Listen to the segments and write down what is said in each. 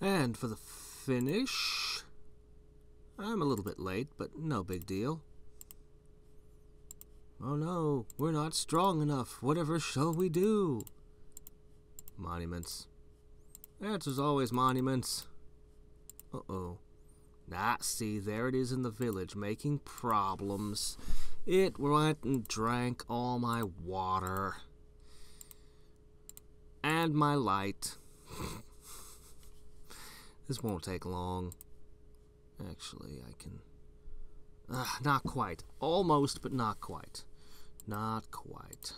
And for the finish, I'm a little bit late, but no big deal. Oh no, we're not strong enough. Whatever shall we do? Monuments. The answer's always monuments. Uh-oh. Ah, see, there it is in the village, making problems. It went and drank all my water. And my light. This won't take long. Actually, I can... not quite. Almost, but not quite. Not quite.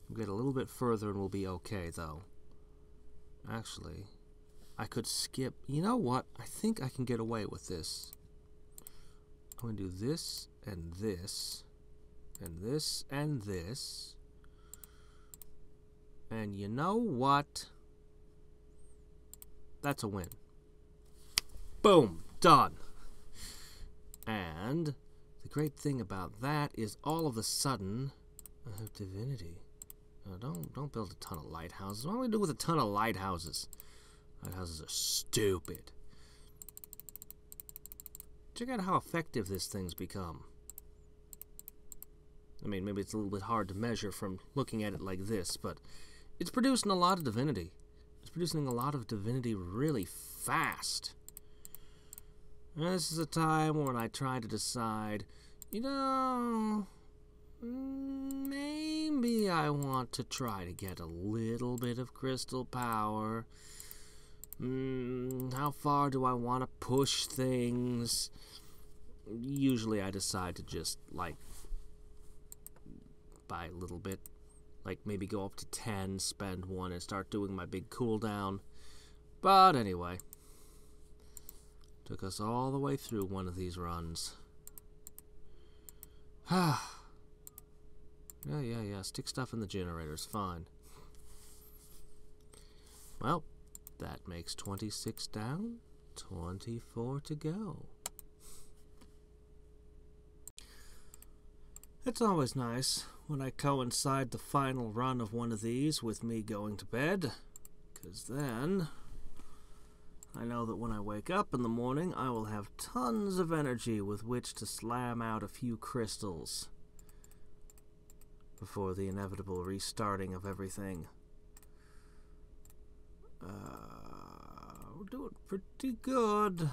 We'll get a little bit further and we'll be okay, though. Actually, I could skip... You know what? I think I can get away with this. I'm going to do this, and this, and this, and this. And you know what? That's a win. Boom! Done! And the great thing about that is all of a sudden, I have divinity. Don't build a ton of lighthouses. What do we do with a ton of lighthouses? Lighthouses are stupid. Check out how effective this thing's become. I mean, maybe it's a little bit hard to measure from looking at it like this, but it's producing a lot of divinity. It's producing a lot of divinity really fast. And this is a time when I try to decide, you know, maybe I want to try to get a little bit of crystal power. How far do I want to push things? Usually I decide to just, like, buy a little bit. Like, maybe go up to 10, spend 1, and start doing my big cooldown. But anyway. Took us all the way through one of these runs. Yeah. Stick stuff in the generators. Fine. Well, that makes 26 down, 24 to go. It's always nice when I coincide the final run of one of these with me going to bed, 'cause then I know that when I wake up in the morning, I will have tons of energy with which to slam out a few crystals before the inevitable restarting of everything. We're doing pretty good.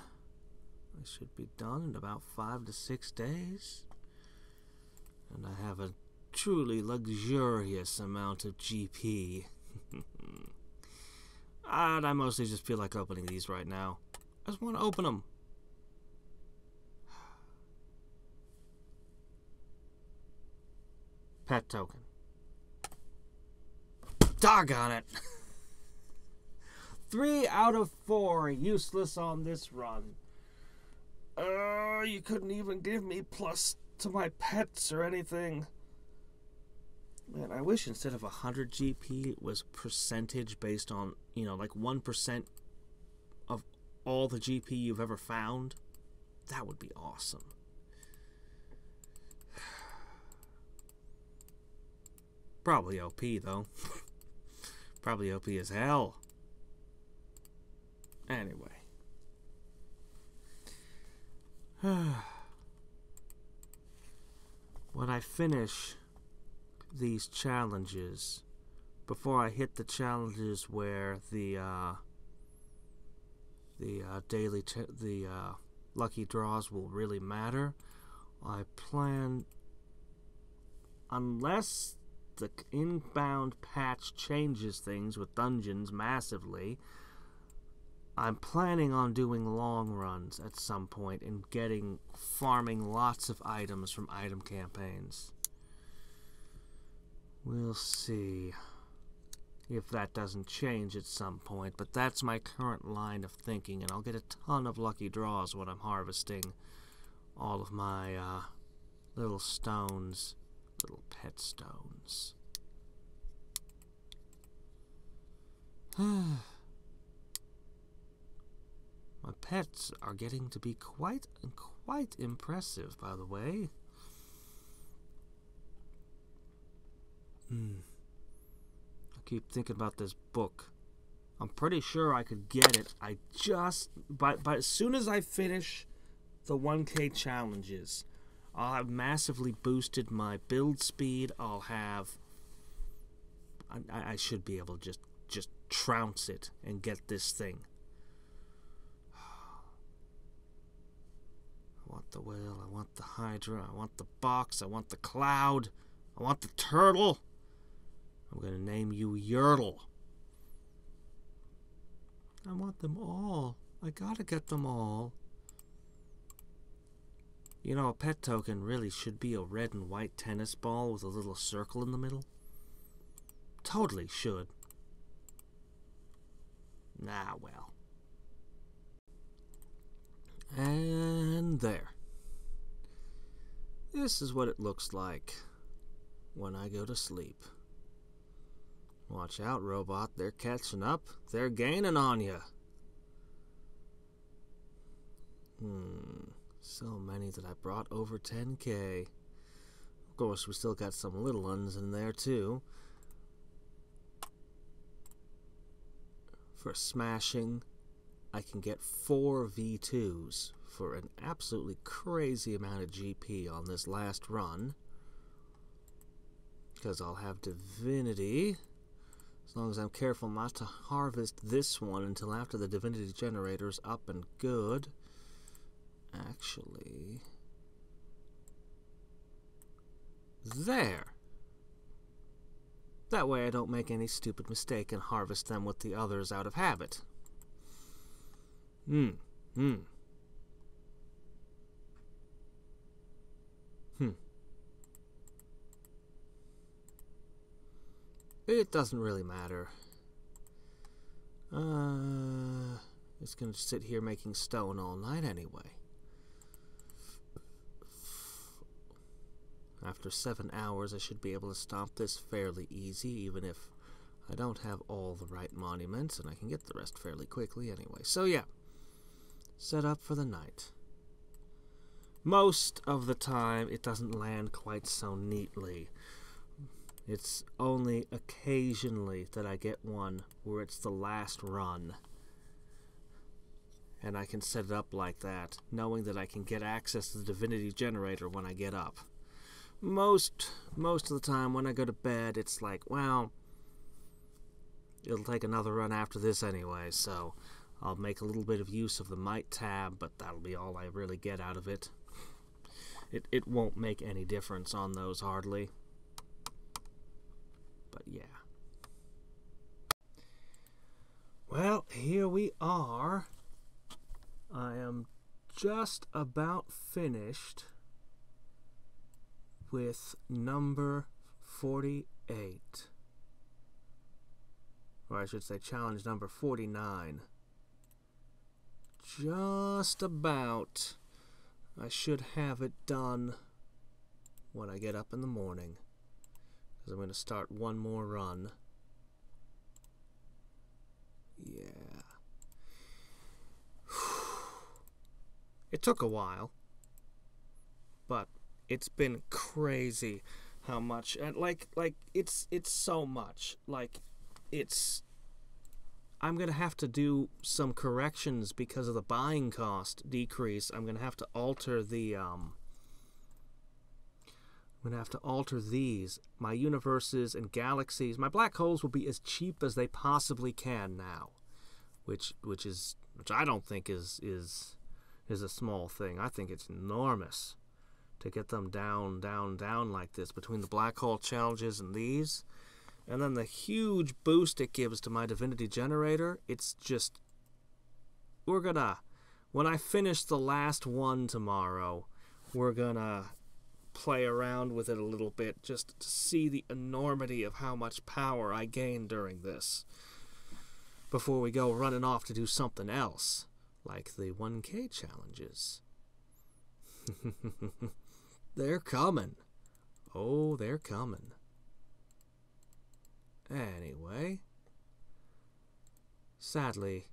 I should be done in about 5 to 6 days. And I have a truly luxurious amount of GP. And I mostly just feel like opening these right now. I just want to open them. Pet token. Doggone it! 3 out of 4 useless on this run. You couldn't even give me plus to my pets or anything. Man, I wish instead of 100 GP it was percentage based on, you know, like 1% of all the GP you've ever found. That would be awesome. Probably OP though. Probably OP as hell. Anyway. When I finish these challenges, before I hit the challenges where the lucky draws will really matter, I plan, unless the inbound patch changes things with dungeons massively, I'm planning on doing long runs at some point and farming lots of items from item campaigns. We'll see if that doesn't change at some point, but that's my current line of thinking, and I'll get a ton of lucky draws when I'm harvesting all of my little stones, little pet stones. My pets are getting to be quite impressive, by the way. I keep thinking about this book I'm pretty sure I could get it. I just... But as soon as I finish the 1K challenges, I'll have massively boosted my build speed. I'll have... I should be able to just trounce it and get this thing. I want the whale, I want the hydra, I want the box, I want the cloud, I want the turtle. I'm going to name you Yertle. I want them all. I gotta get them all. You know, a pet token really should be a red and white tennis ball with a little circle in the middle. Totally should. Ah, well. And there. This is what it looks like when I go to sleep. Watch out, robot. They're catching up. They're gaining on you. So many that I brought over 10K. Of course, we still got some little ones in there, too. For smashing, I can get 4 V2s for an absolutely crazy amount of GP on this last run. Because I'll have divinity. As long as I'm careful not to harvest this one until after the divinity generator's up and good. Actually... There! That way I don't make any stupid mistake and harvest them with the others out of habit. It doesn't really matter. It's gonna sit here making stone all night anyway. After 7 hours, I should be able to stomp this fairly easy, even if I don't have all the right monuments, and I can get the rest fairly quickly anyway. So yeah, set up for the night. Most of the time, it doesn't land quite so neatly. It's only occasionally that I get one where it's the last run. And I can set it up like that, knowing that I can get access to the divinity generator when I get up. Most of the time when I go to bed, it's like, well, it'll take another run after this anyway, so I'll make a little bit of use of the might tab, but that'll be all I really get out of it. It won't make any difference on those hardly. But yeah. Well, here we are. I am just about finished with number 48. Or I should say challenge number 49. Just about. I should have it done when I get up in the morning. Because I'm going to start one more run. Yeah. It took a while. But it's been crazy how much, and like it's so much. Like I'm gonna have to do some corrections because of the buying cost decrease. I'm gonna have to alter the these. My universes and galaxies, my black holes will be as cheap as they possibly can now, which I don't think is a small thing. I think it's enormous to get them down like this between the black hole challenges and these. And then the huge boost it gives to my divinity generator. It's just... when I finish the last one tomorrow, we're gonna play around with it a little bit just to see the enormity of how much power I gain during this. Before we go running off to do something else, like the 1K challenges. They're coming. Oh, they're coming. Anyway, sadly,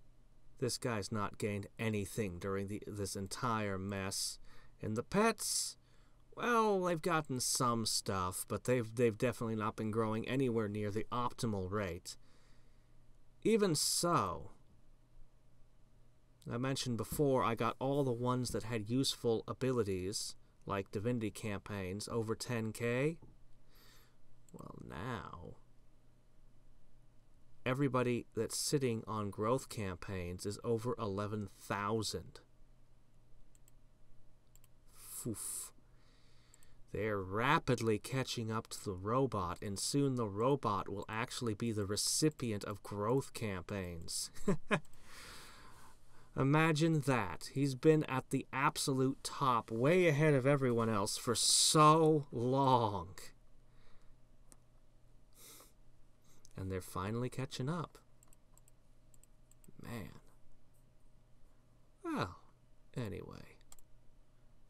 this guy's not gained anything during this entire mess. And the pets, well, they've gotten some stuff, but they've definitely not been growing anywhere near the optimal rate. even so, I mentioned before I got all the ones that had useful abilities, like divinity campaigns, over 10k. Well, now everybody that's sitting on growth campaigns is over 11,000. Oof. They're rapidly catching up to the robot, and soon the robot will actually be the recipient of growth campaigns. Imagine that. He's been at the absolute top, way ahead of everyone else for so long. And they're finally catching up. Man. Well, anyway.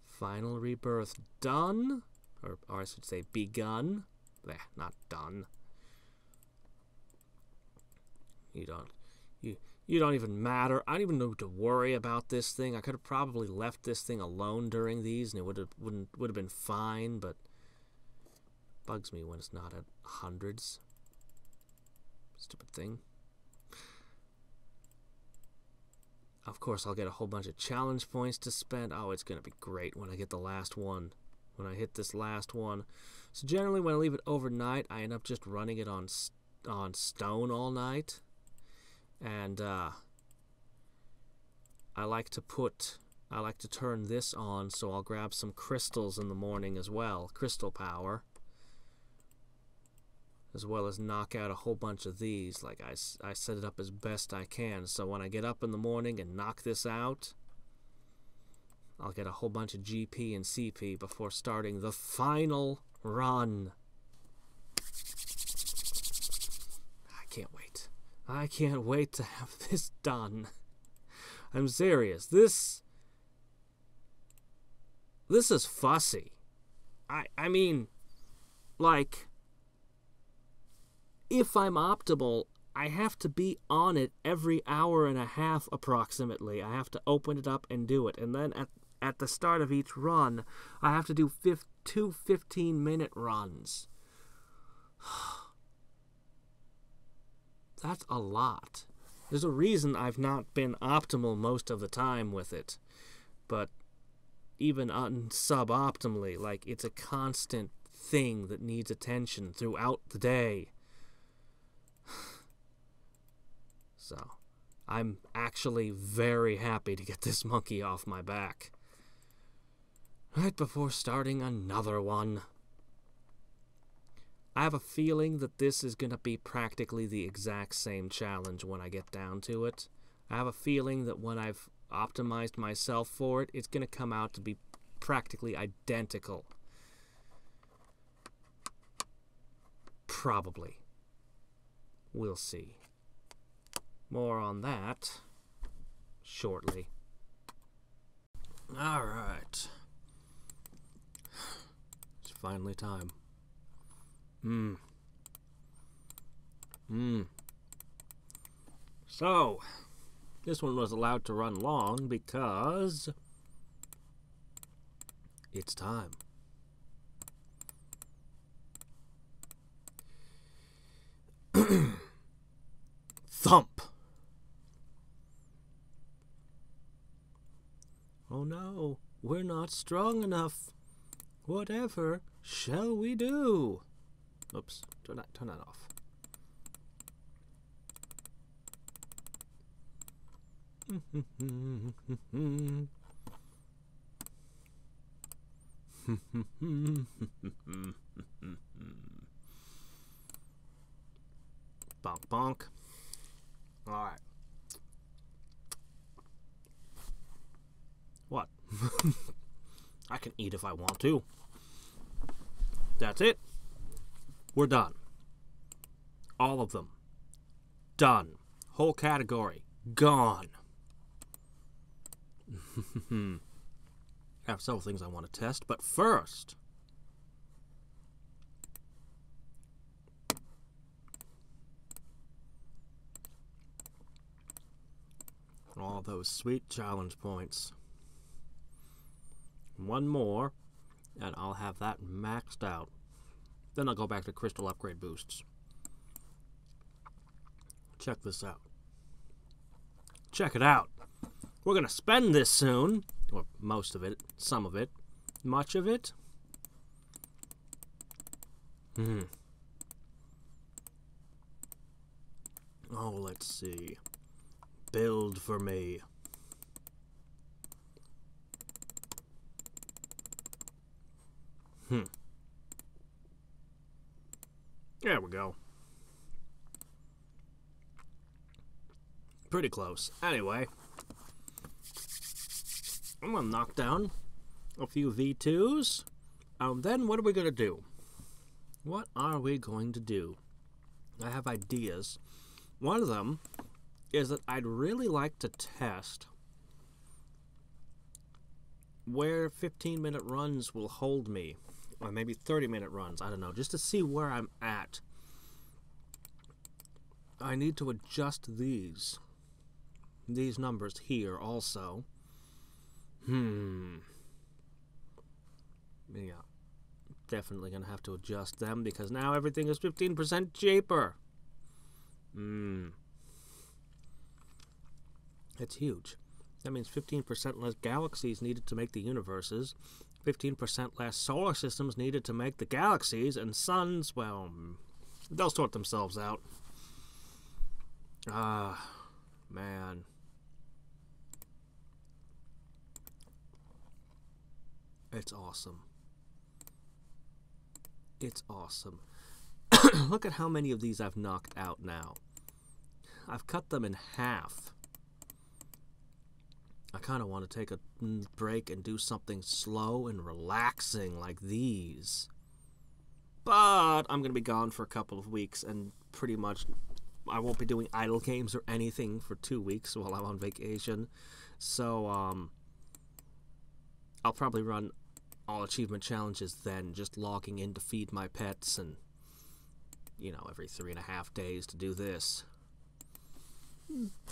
Final rebirth done. Or I should say begun. Not done. You don't even matter. I don't even know to worry about this thing. I could have probably left this thing alone during these, and it would have been fine. But bugs me when it's not at hundreds. Stupid thing. Of course, I'll get a whole bunch of challenge points to spend. Oh, it's gonna be great when I get the last one. When I hit this last one. So generally, when I leave it overnight, I end up just running it on stone all night. And I like to turn this on, so I'll grab some crystals in the morning as well, crystal power, as well as knock out a whole bunch of these. Like I set it up as best I can, so when I get up in the morning and knock this out, I'll get a whole bunch of GP and CP before starting the final run. I can't wait. I can't wait to have this done. I'm serious. This is fussy. I mean, like, if I'm optimal, I have to be on it every hour and a half approximately. I have to open it up and do it. And then at the start of each run, I have to do two 15-minute runs. That's a lot. There's a reason I've not been optimal most of the time with it. But even suboptimally, like, it's a constant thing that needs attention throughout the day. So, I'm actually very happy to get this monkey off my back. Right before starting another one. I have a feeling that this is going to be practically the exact same challenge when I get down to it. I have a feeling that when I've optimized myself for it, it's going to come out to be practically identical. Probably. We'll see. More on that shortly. Alright. It's finally time. So, this one was allowed to run long because it's time. Thump! Oh no, we're not strong enough. Whatever shall we do? Oops, turn that off. Bonk, bonk. All right. What? I can eat if I want to. That's it. We're done. All of them. Done. Whole category. Gone. I have several things I want to test, but first, all those sweet challenge points. One more, and I'll have that maxed out. Then I'll go back to crystal upgrade boosts, Check this out. Check it out. We're gonna spend this soon. Or most of it. Some of it. Much of it. Oh, let's see. Build for me. There we go. Pretty close. Anyway, I'm gonna knock down a few V2s. Then what are we gonna do? What are we going to do? I have ideas. One of them is that I'd really like to test where 15-minute runs will hold me. Or maybe 30-minute runs, I don't know, just to see where I'm at. I need to adjust these numbers here also. Yeah, definitely gonna have to adjust them because now everything is 15% cheaper. That's huge. That means 15% less galaxies needed to make the universes, 15% less solar systems needed to make the galaxies, and suns, well, they'll sort themselves out. Man. It's awesome. It's awesome. Look at how many of these I've knocked out now. I've cut them in half. I kind of want to take a break and do something slow and relaxing like these. But I'm going to be gone for a couple of weeks, and pretty much I won't be doing idle games or anything for 2 weeks while I'm on vacation. So I'll probably run all achievement challenges then, just logging in to feed my pets and, you know, every 3.5 days to do this.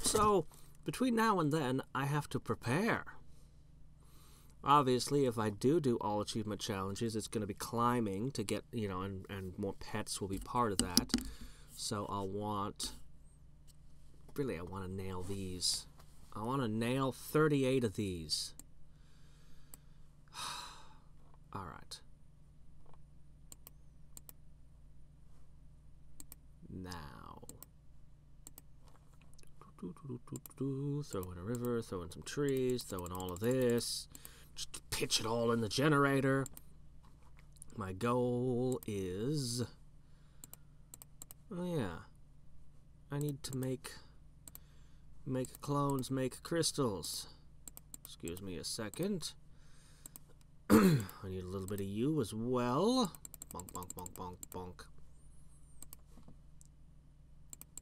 So between now and then, I have to prepare. Obviously, if I do all achievement challenges, it's going to be climbing to get, you know, and more pets will be part of that. So I want to nail these. I want to nail 38 of these. All right. Now. Throw in a river, throw in some trees, throw in all of this. Just pitch it all in the generator. My goal is... oh yeah. I need to make clones, make crystals. Excuse me a second. I need a little bit of you as well. Bonk, bonk, bonk, bonk, bonk.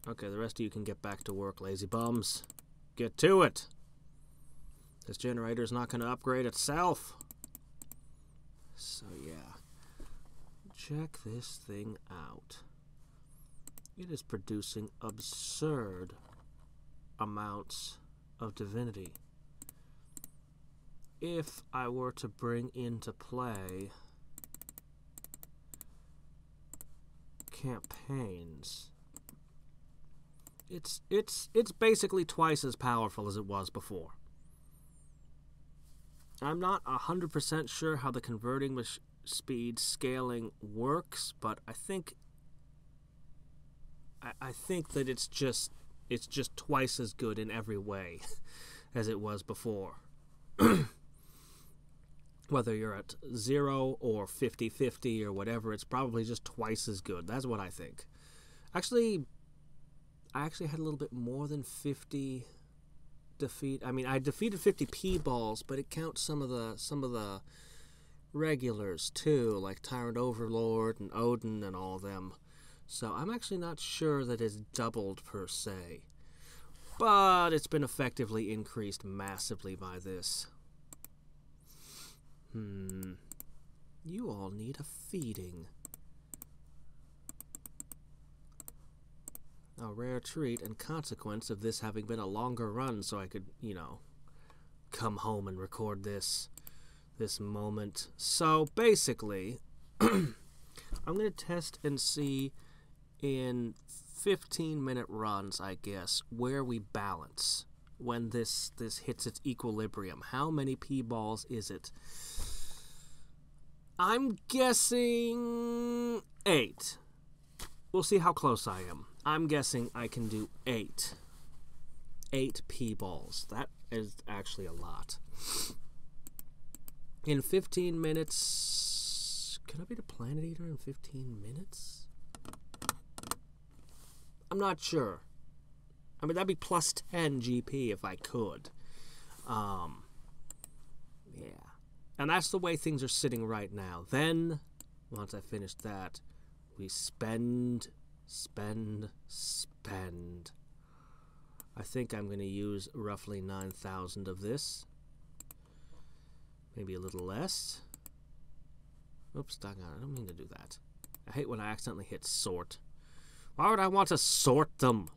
Okay, the rest of you can get back to work, lazy bums. Get to it. This generator's not going to upgrade itself. So yeah. Check this thing out. It is producing absurd amounts of divinity. If I were to bring into play campaigns, it's basically twice as powerful as it was before. I'm not 100% sure how the converting speed scaling works, but I think that it's just twice as good in every way as it was before. Whether you're at 0 or 50-50 or whatever, it's probably just twice as good. That's what I think. Actually, I actually had a little bit more than 50 defeat. I mean, I defeated 50 P-balls, but it counts some of the regulars too, like Tyrant Overlord and Odin and all of them. So I'm actually not sure that it's doubled per se, but it's been effectively increased massively by this. You all need a feeding. A rare treat and consequence of this having been a longer run, so I could, you know, come home and record this moment. So basically, I'm going to test and see in 15-minute runs, I guess, where we balance when this hits its equilibrium. How many P-balls is it? I'm guessing 8. We'll see how close I am. I'm guessing I can do 8. 8 P-balls. That is actually a lot. In 15 minutes... Can I be the Planet Eater in 15 minutes? I'm not sure. I mean, that'd be plus 10 GP if I could. Yeah. And that's the way things are sitting right now. Then, once I finish that, we spend. I think I'm going to use roughly 9,000 of this. Maybe a little less. Oops, doggone it. I don't mean to do that. I hate when I accidentally hit sort. Why would I want to sort them?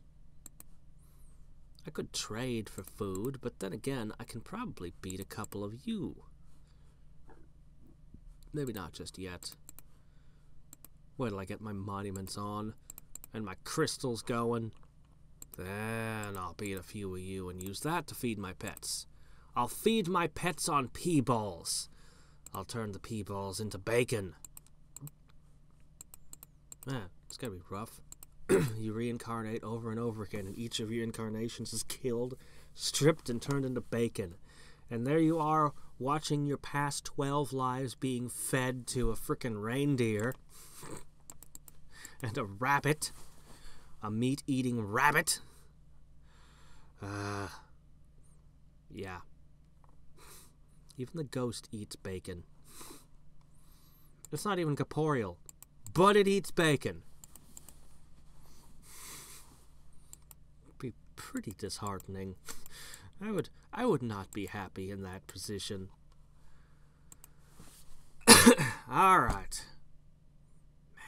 I could trade for food, but then again, I can probably beat a couple of you. Maybe not just yet. Wait till I get my monuments on and my crystals going. Then I'll beat a few of you and use that to feed my pets. I'll feed my pets on P-balls. I'll turn the P-balls into bacon. Man, it's gotta be rough. You reincarnate over and over again, and each of your incarnations is killed, stripped, and turned into bacon. And there you are, watching your past 12 lives being fed to a frickin' reindeer. And a rabbit. A meat-eating rabbit. Yeah. Even the ghost eats bacon. It's not even corporeal, but it eats bacon. Be pretty disheartening. I would not be happy in that position. Alright. Man.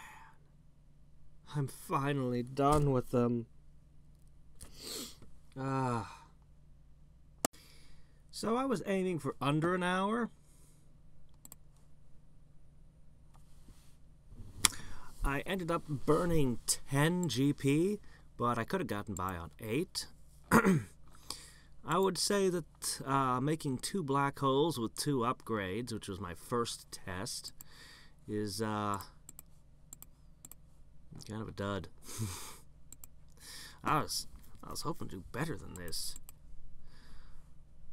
I'm finally done with them. So I was aiming for under an hour. I ended up burning 10 GP, but I could have gotten by on 8. I would say that making 2 black holes with 2 upgrades, which was my first test, is kind of a dud. I was hoping to do better than this.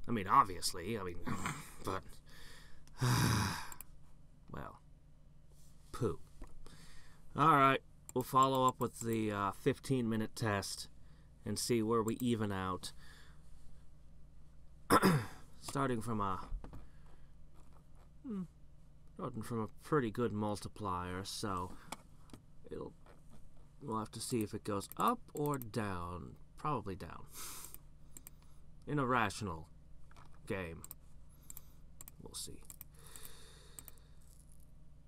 I mean, obviously, but well, poo. All right, we'll follow up with the 15-minute test and see where we even out. Starting from a pretty good multiplier, so we'll have to see if it goes up or down. Probably down. In a rational game. We'll see.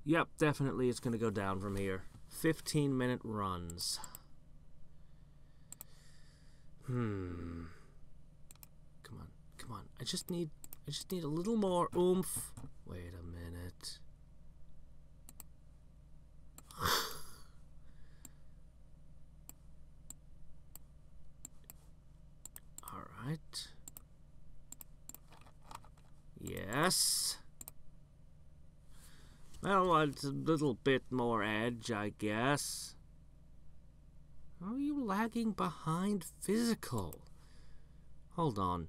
Yep, definitely it's going to go down from here. 15-minute runs. Come on. I just need a little more oomph. Wait a minute. All right. Yes. Well, it's a little bit more edge, I guess. How are you lagging behind physical? Hold on.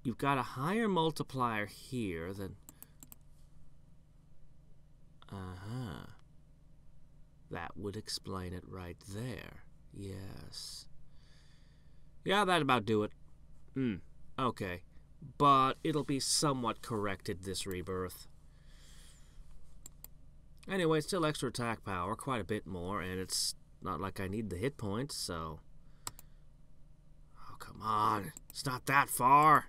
You've got a higher multiplier here than... That would explain it right there. Yes. Yeah, that'd about do it. Okay. But it'll be somewhat corrected this rebirth. Anyway, still extra attack power, quite a bit more, and it's not like I need the hit points, so... Oh, come on. It's not that far.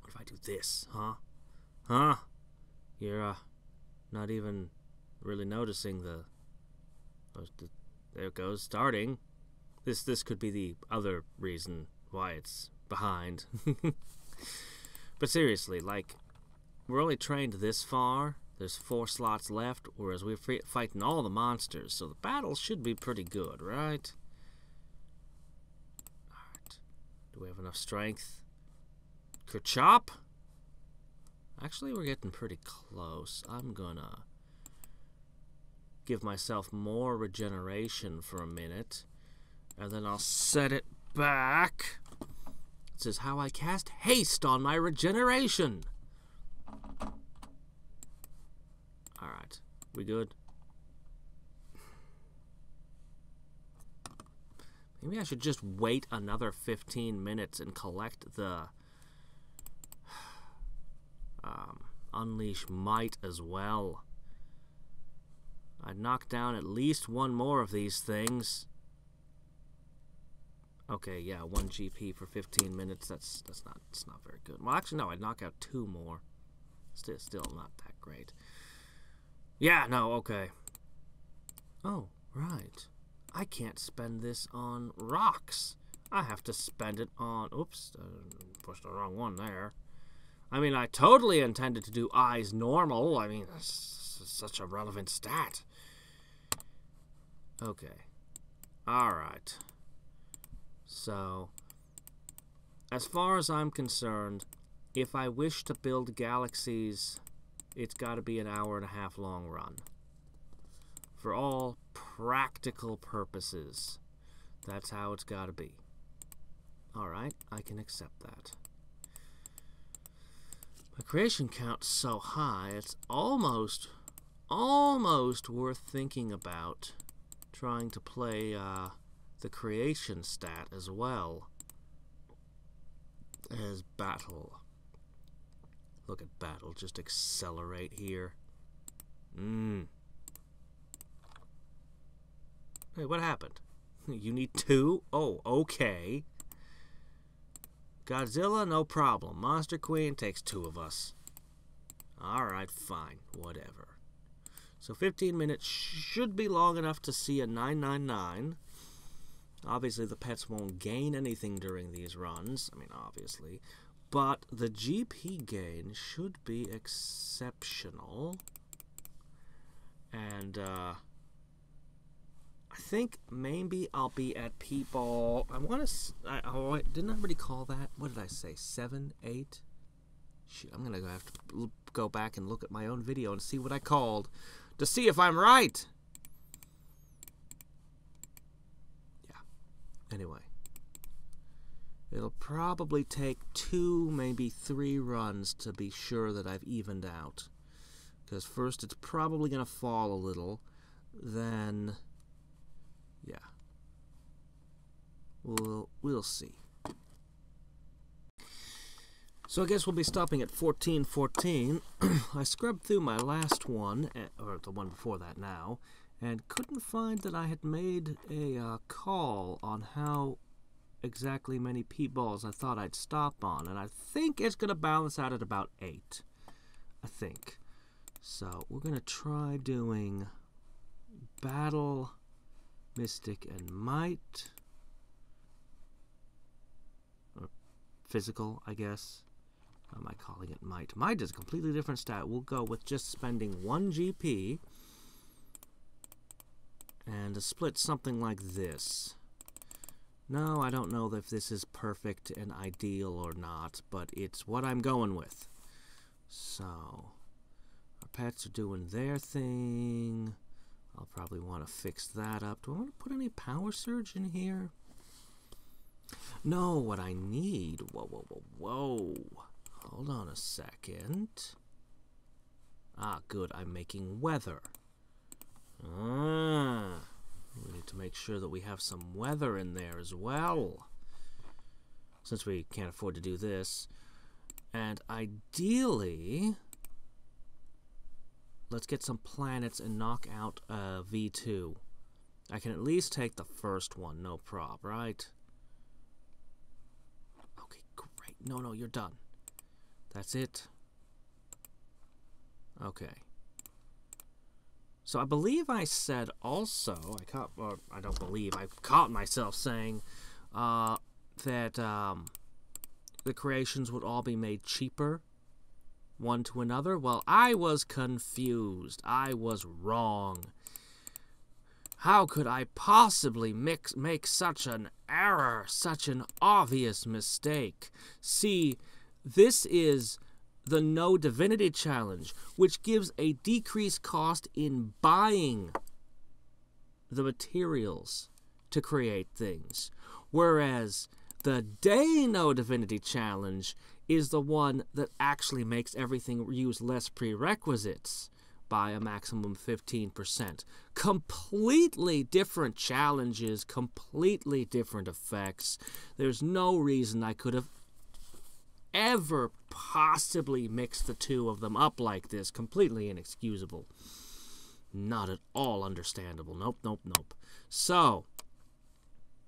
What if I do this, huh? Huh? You're, not even really noticing the... There it goes, starting. This could be the other reason why it's behind. But seriously, like, we're only trained this far. There's 4 slots left, whereas we're fighting all the monsters, so the battle should be pretty good, right? Alright. Do we have enough strength? Kerchop? Actually, we're getting pretty close. I'm gonna give myself more regeneration for a minute, and then I'll set it back. This is how I cast haste on my regeneration. Alright, we good? Maybe I should just wait another 15 minutes and collect the Unleash Might as well. I'd knock down at least one more of these things. Okay, yeah, 1 GP for 15 minutes. That's not very good. Well, actually, no, I'd knock out 2 more. Still not that great. Yeah, no, okay. Oh, right. I can't spend this on rocks. I have to spend it on... Oops, pushed the wrong one there. I mean, I totally intended to do eyes normal. I mean, that's such a relevant stat. Okay. Alright. So, as far as I'm concerned, if I wish to build galaxies, it's got to be an hour-and-a-half long run. For all practical purposes, that's how it's got to be. Alright, I can accept that. My creation count's so high, it's almost worth thinking about trying to play the creation stat as well as battle. Look at battle, just accelerate here. Hey, what happened? You need 2? Oh, okay. Godzilla, no problem. Monster Queen takes 2 of us. Alright, fine. Whatever. So 15 minutes should be long enough to see a 999. Obviously, the pets won't gain anything during these runs. I mean, obviously. But the GP gain should be exceptional. And, I think maybe I'll be at P-Ball. I want to... didn't I already call that? What did I say? 7, 8? Shit, I'm going to have to go back and look at my own video and see what I called to see if I'm right. Yeah. Anyway. It'll probably take 2, maybe 3 runs to be sure that I've evened out. Because first it's probably going to fall a little. Then... yeah. We'll see. So I guess we'll be stopping at 1414. I scrubbed through my last one, or the one before that now, and couldn't find that I had made a call on how exactly many P-balls I thought I'd stop on, and I think it's going to balance out at about 8. I think. So we're going to try doing Battle, Mystic, and Might. Or physical, I guess. How am I calling it Might? Might is a completely different stat. We'll go with just spending 1 GP and to split something like this. No, I don't know if this is perfect and ideal or not, but it's what I'm going with. So, our pets are doing their thing. I'll probably want to fix that up. Do I want to put any power surge in here? No, what I need... Whoa. Hold on a second. Ah, good. I'm making weather. We need to make sure that we have some weather in there as well. Since we can't afford to do this. And ideally... let's get some planets and knock out V2. I can at least take the first one, no prob, right? Okay, great. No, you're done. That's it. Okay. So I believe I said also, I caught myself saying that the creations would all be made cheaper one to another? Well, I was confused. I was wrong. How could I possibly make such an error, such an obvious mistake? See, this is the No Divinity Challenge, which gives a decreased cost in buying the materials to create things. Whereas the Day No Divinity Challenge is the one that actually makes everything use less prerequisites by a maximum 15%. Completely different challenges, completely different effects. There's no reason I could have ever possibly mixed the two of them up like this. Completely inexcusable. Not at all understandable. Nope, nope, nope. So,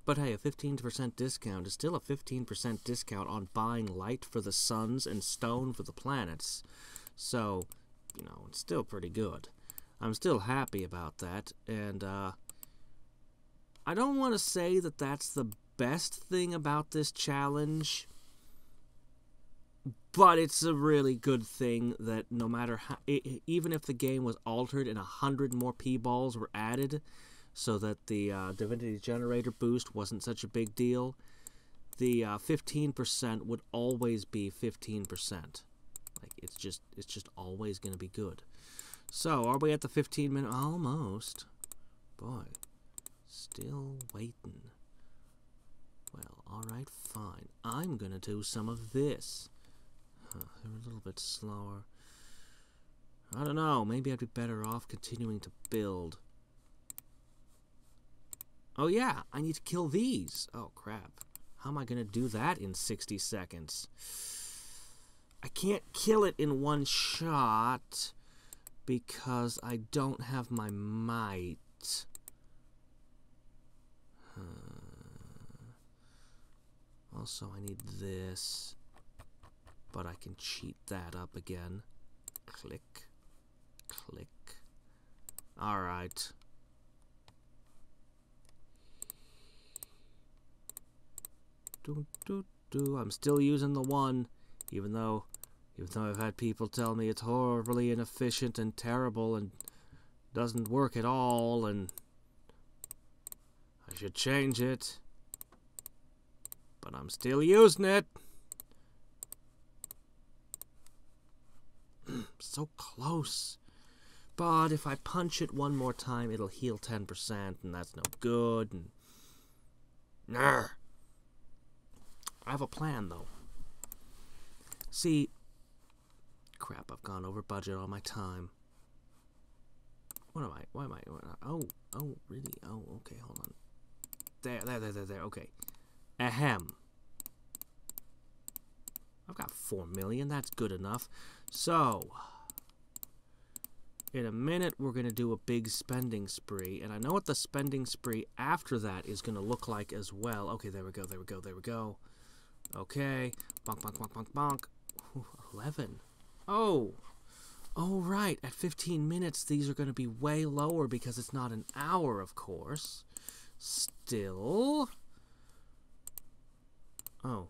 but hey, a 15% discount is still a 15% discount on buying light for the suns and stone for the planets. So, you know, it's still pretty good. I'm still happy about that, and I don't want to say that that's the best thing about this challenge, but it's a really good thing that no matter how, even if the game was altered and 100 more P-balls were added so that the Divinity Generator boost wasn't such a big deal, the 15% would always be 15%. Like, it's just always going to be good. So, are we at the 15-minute? Almost. Boy, still waiting. Well, alright, fine. I'm going to do some of this. They're a little bit slower. I don't know. Maybe I'd be better off continuing to build. Oh, yeah. I need to kill these. Oh, crap. How am I going to do that in 60 seconds? I can't kill it in one shot because I don't have my might. Also, I need this. But I can cheat that up again. Click. Click. Alright. I'm still using the one, even though I've had people tell me it's horribly inefficient and terrible and doesn't work at all, and I should change it. But I'm still using it. So close. But if I punch it one more time, it'll heal 10%, and that's no good. And Nar. I have a plan, though. See, crap, I've gone over budget all my time. Why am I? Oh, really? Oh, okay, hold on. There, okay. Ahem. I've got 4 million, that's good enough. So, in a minute, we're going to do a big spending spree, and I know what the spending spree after that is going to look like as well. Okay, there we go. Okay, bonk, bonk, bonk, bonk, bonk. Ooh, 11. Oh, right, at 15 minutes, these are going to be way lower because it's not an hour, of course. Still. Oh,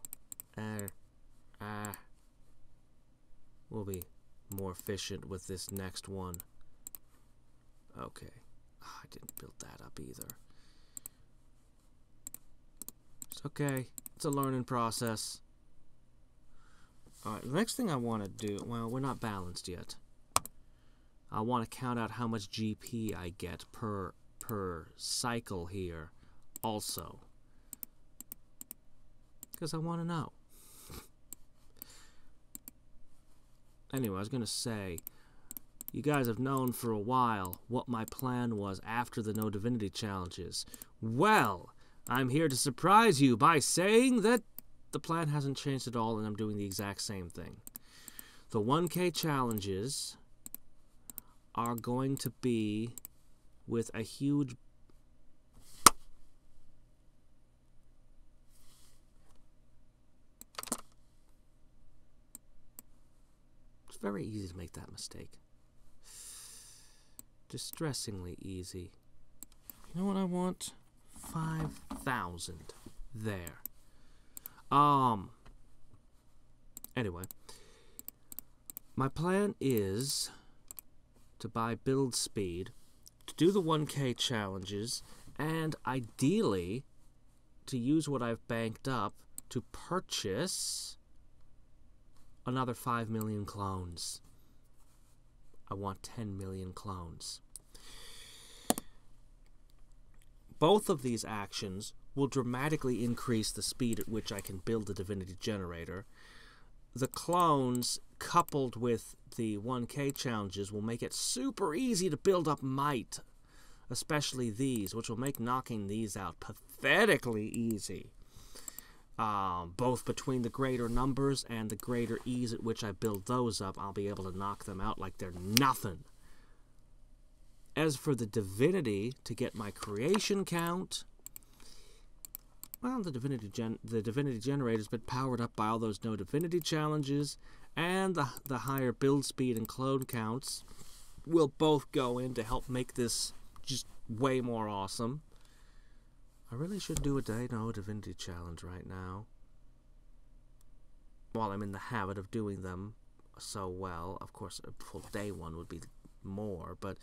we'll be more efficient with this next one. Okay. I didn't build that up either. It's okay. It's a learning process. Alright, the next thing I want to do... Well, we're not balanced yet. I want to count out how much GP I get per cycle here also. Because I want to know. Anyway, I was going to say, you guys have known for a while what my plan was after the No Divinity challenges. Well, I'm here to surprise you by saying that the plan hasn't changed at all and I'm doing the exact same thing. The 1K challenges are going to be with a huge... Very easy to make that mistake. Distressingly easy. You know what I want? 5,000. There. Anyway. My plan is to buy build speed, to do the 1K challenges, and ideally to use what I've banked up to purchase another 5 million clones. I want 10 million clones. Both of these actions will dramatically increase the speed at which I can build the divinity generator. The clones, coupled with the 1K challenges, will make it super easy to build up might, especially these, which will make knocking these out pathetically easy. Both between the greater numbers and the greater ease at which I build those up, I'll be able to knock them out like they're nothing. As for the divinity, to get my creation count, well, the divinity generator's been powered up by all those no divinity challenges, and the higher build speed and clone counts will both go in to help make this just way more awesome. I really should do a no divinity challenge right now, while I'm in the habit of doing them so well. Of course, a full day one would be more, but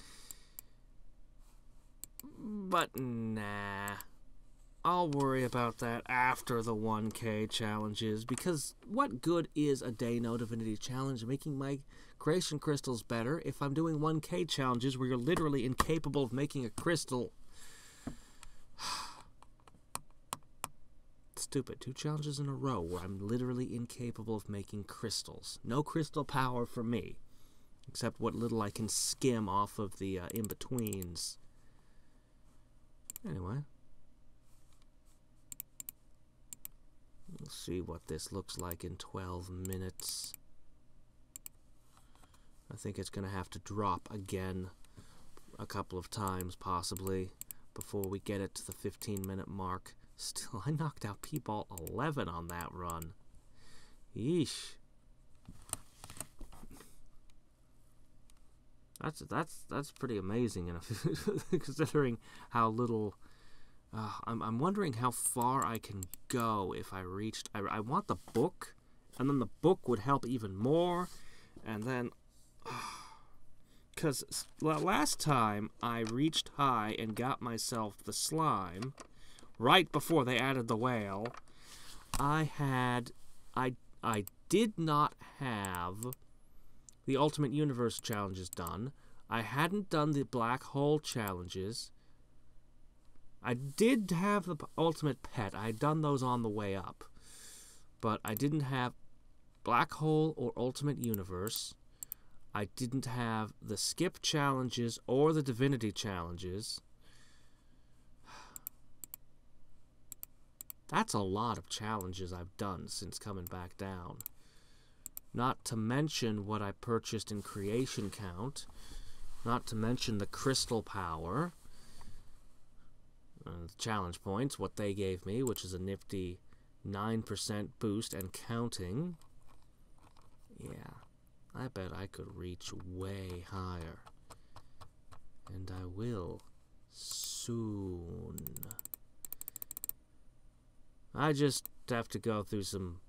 nah. I'll worry about that after the 1K challenges, because what good is a day no divinity challenge making my creation crystals better if I'm doing 1K challenges where you're literally incapable of making a crystal? Stupid. 2 challenges in a row where I'm literally incapable of making crystals. No crystal power for me, except what little I can skim off of the in-betweens. Anyway, we'll see what this looks like in 12 minutes. I think it's going to have to drop again a couple of times, possibly, before we get it to the 15-minute mark. Still, I knocked out P-Ball 11 on that run. Yeesh. That's pretty amazing, considering how little. I'm wondering how far I can go if I reached. I want the book, and then the book would help even more, and then, because last time I reached high and got myself the slime, right before they added the whale, I did not have the Ultimate Universe challenges done. I hadn't done the Black Hole challenges. I did have the Ultimate Pet. I had done those on the way up. But I didn't have Black Hole or Ultimate Universe. I didn't have the Skip challenges or the Divinity challenges. That's a lot of challenges I've done since coming back down. Not to mention what I purchased in creation count. Not to mention the crystal power. The challenge points, what they gave me, which is a nifty 9% boost and counting. Yeah, I bet I could reach way higher. And I will soon. I just have to go through some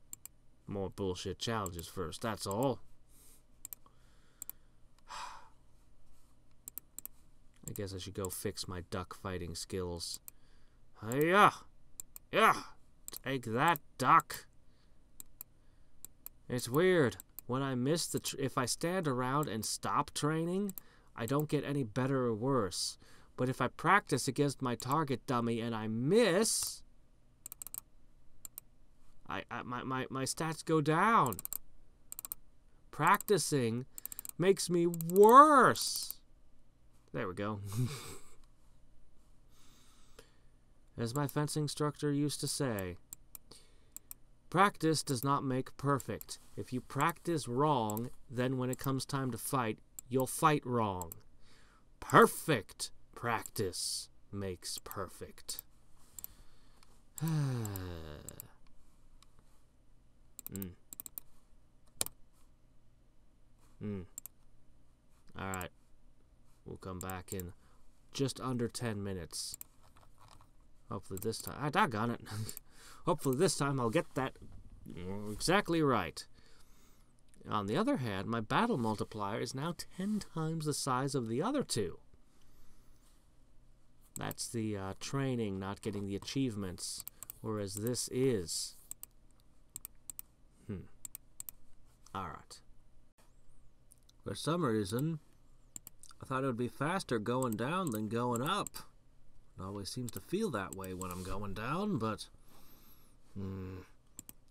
more bullshit challenges first, that's all. I guess I should go fix my duck fighting skills. Hiya! Yeah! Take that, duck! It's weird. When I miss the... if I stand around and stop training, I don't get any better or worse. But if I practice against my target dummy and I miss... my stats go down. Practicing makes me worse. There we go. As my fencing instructor used to say, practice does not make perfect. If you practice wrong, then when it comes time to fight, you'll fight wrong. Perfect practice makes perfect. Alright. We'll come back in just under 10 minutes. Hopefully this time... doggone it. Hopefully this time I'll get that exactly right. On the other hand, my battle multiplier is now 10 times the size of the other two. That's the training, not getting the achievements, whereas this is. Alright. For some reason, I thought it would be faster going down than going up. It always seems to feel that way when I'm going down, but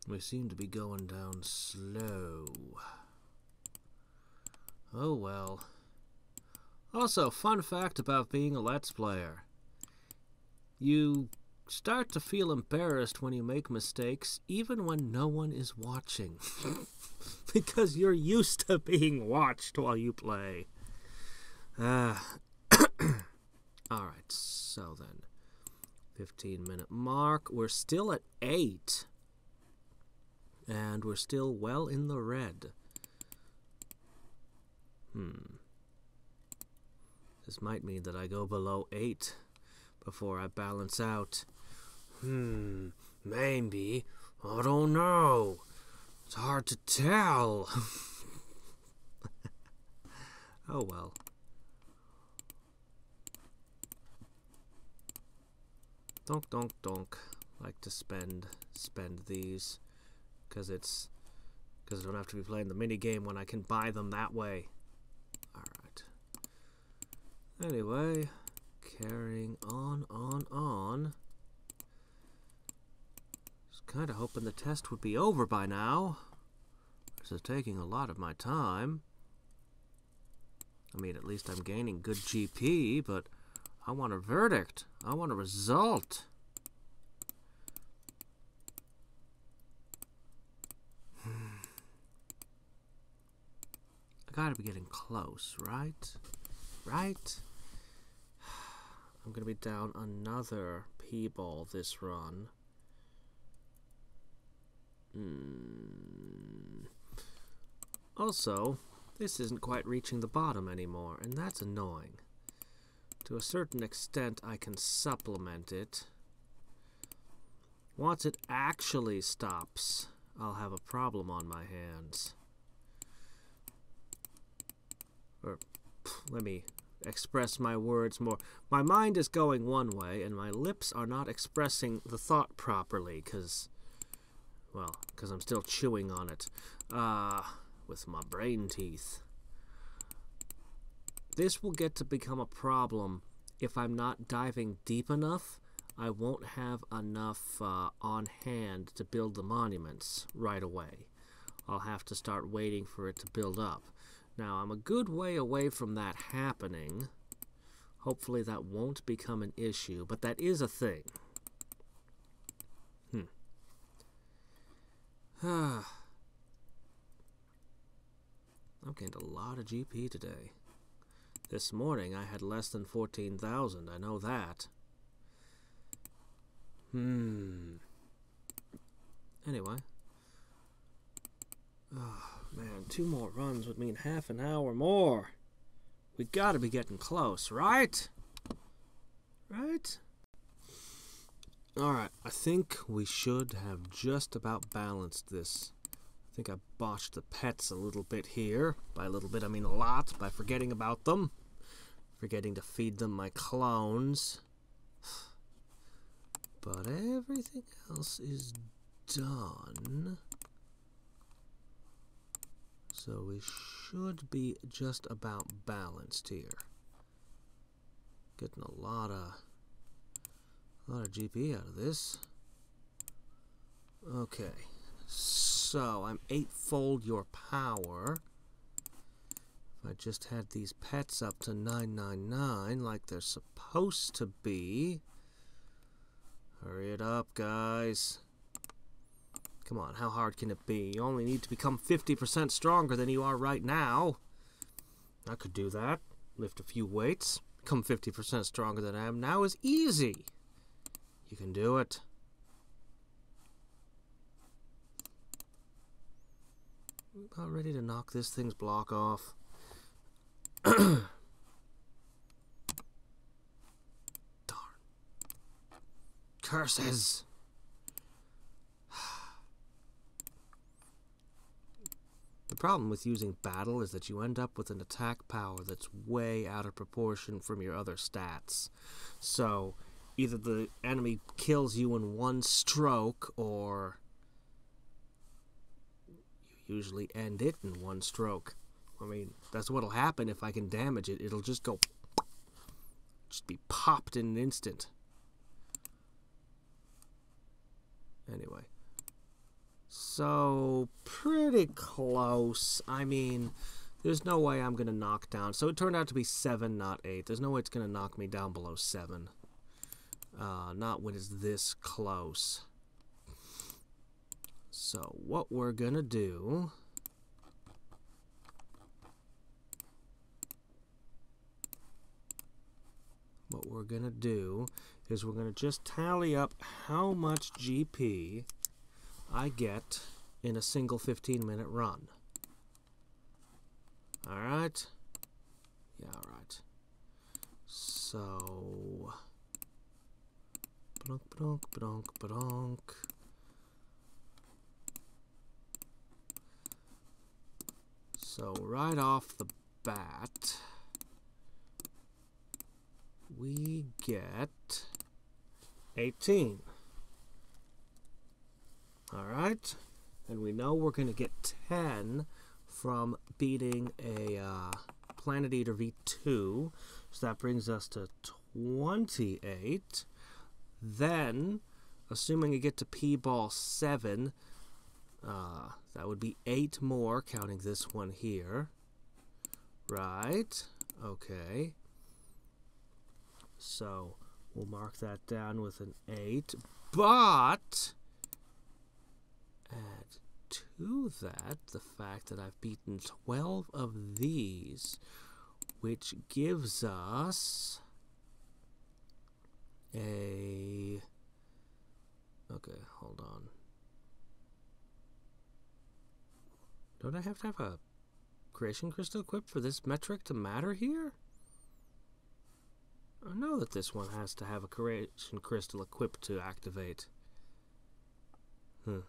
we seem to be going down slow. Oh well. Also, fun fact about being a Let's Player. You start to feel embarrassed when you make mistakes, even when no one is watching. Because you're used to being watched while you play. Alright, so then. 15-minute mark. We're still at 8. And we're still well in the red. This might mean that I go below 8 before I balance out. Maybe. I don't know. It's hard to tell. Oh well. Donk, donk, donk. Like to spend these. Because I don't have to be playing the minigame when I can buy them that way. Alright. Anyway, carrying on. Just kind of hoping the test would be over by now. This is taking a lot of my time. I mean, at least I'm gaining good GP, but I want a verdict. I want a result. I gotta be getting close, right? Right? I'm gonna be down another P-ball this run. Also, this isn't quite reaching the bottom anymore, and that's annoying. To a certain extent, I can supplement it. Once it actually stops, I'll have a problem on my hands. Or, let me express my words more. My mind is going one way, and my lips are not expressing the thought properly, because I'm still chewing on it. With my brain teeth. This will get to become a problem if I'm not diving deep enough. I won't have enough on hand to build the monuments right away. I'll have to start waiting for it to build up. Now, I'm a good way away from that happening. Hopefully that won't become an issue, but that is a thing. I've gained a lot of GP today. This morning I had less than 14,000, I know that. Anyway. Oh, man, 2 more runs would mean half an hour more. We gotta be getting close, right? Right? Alright, I think we should have just about balanced this. I think I botched the pets a little bit here. By a little bit, I mean a lot, by forgetting about them. Forgetting to feed them my clones. But everything else is done. So we should be just about balanced here. Getting a lot of GP out of this. Okay. So, I'm 8-fold your power. If I just had these pets up to 999 like they're supposed to be. Hurry it up, guys. Come on, how hard can it be? You only need to become 50% stronger than you are right now. I could do that. Lift a few weights. Become 50% stronger than I am now is easy. You can do it. About ready to knock this thing's block off. Darn. Curses. The problem with using battle is that you end up with an attack power that's way out of proportion from your other stats. So either the enemy kills you in one stroke, or you usually end it in one stroke. I mean, that's what'll happen if I can damage it. It'll just go... just be popped in an instant. Anyway. So, pretty close. I mean, there's no way I'm going to knock down. So it turned out to be 7, not 8. There's no way it's going to knock me down below 7. Not when it's this close. So, what we're going to do... what we're going to do is we're going to just tally up how much GP I get in a single 15-minute run. Alright? Yeah, alright. So... Badonk, badonk, badonk, badonk. So, right off the bat, we get 18. Alright, and we know we're going to get 10 from beating a Planet Eater V2, so that brings us to 28. Then, assuming I get to P-Ball 7, that would be 8 more, counting this one here. Right, okay. So, we'll mark that down with an 8, but... add to that the fact that I've beaten 12 of these, which gives us a... okay, hold on. Don't I have to have a creation crystal equipped for this metric to matter here? I know that this one has to have a creation crystal equipped to activate. Okay,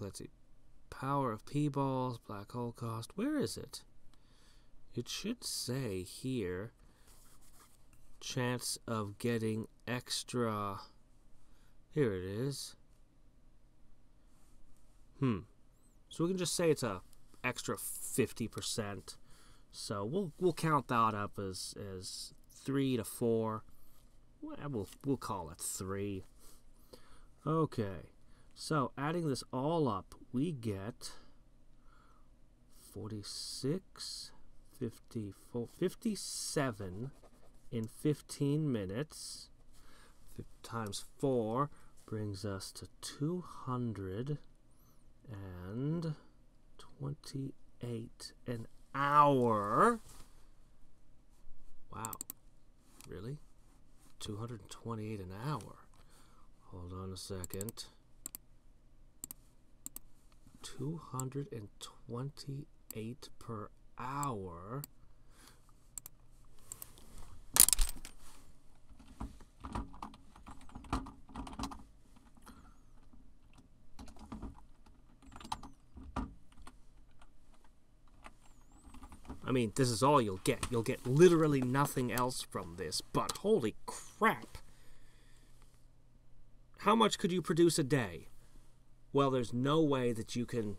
let's see. Power of P-balls, black hole cost. Where is it? It should say here, chance of getting extra. Here it is. So we can just say it's a extra 50%. So we'll count that up as 3 to 4. We'll call it 3. Okay, so adding this all up, we get 46, 54, 57 in 15 minutes. Times 4 brings us to 228 an hour. Wow, really? 228 an hour. Hold on a second. 228 per hour. I mean, this is all you'll get. You'll get literally nothing else from this, but holy crap. How much could you produce a day? Well, there's no way that you can...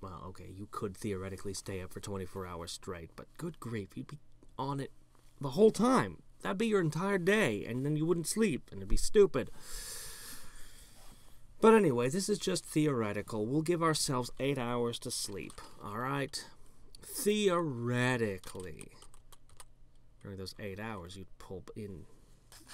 well, okay, you could theoretically stay up for 24 hours straight, but good grief, you'd be on it the whole time. That'd be your entire day, and then you wouldn't sleep, and it'd be stupid. But anyway, this is just theoretical. We'll give ourselves 8 hours to sleep, alright? Theoretically. During those 8 hours, you'd pull in...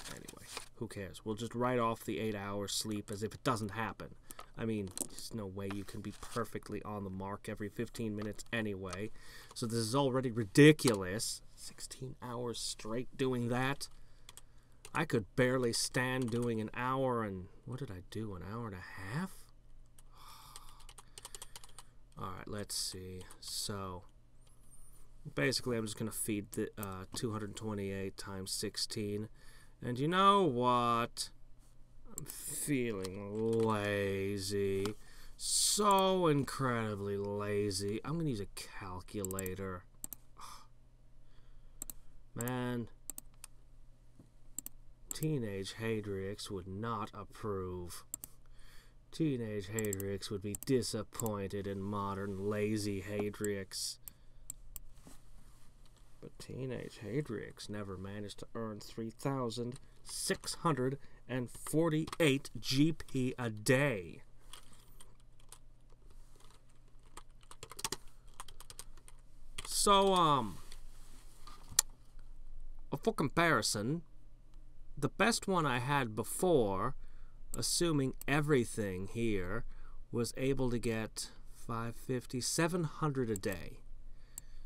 anyway, who cares? We'll just write off the 8 hours sleep as if it doesn't happen. I mean, there's no way you can be perfectly on the mark every 15 minutes anyway. So this is already ridiculous. 16 hours straight doing that. I could barely stand doing an hour and... what did I do? An hour and a half? Alright, let's see. So... basically, I'm just going to feed the 228 times 16. And you know what? I'm feeling lazy. So incredibly lazy. I'm gonna use a calculator. Man. Teenage Hadriex would not approve. Teenage Hadriex would be disappointed in modern lazy Hadriex. But Teenage Hadriex never managed to earn 3,648 GP a day. So, for comparison, the best one I had before, assuming everything here, was able to get 550, 700 a day.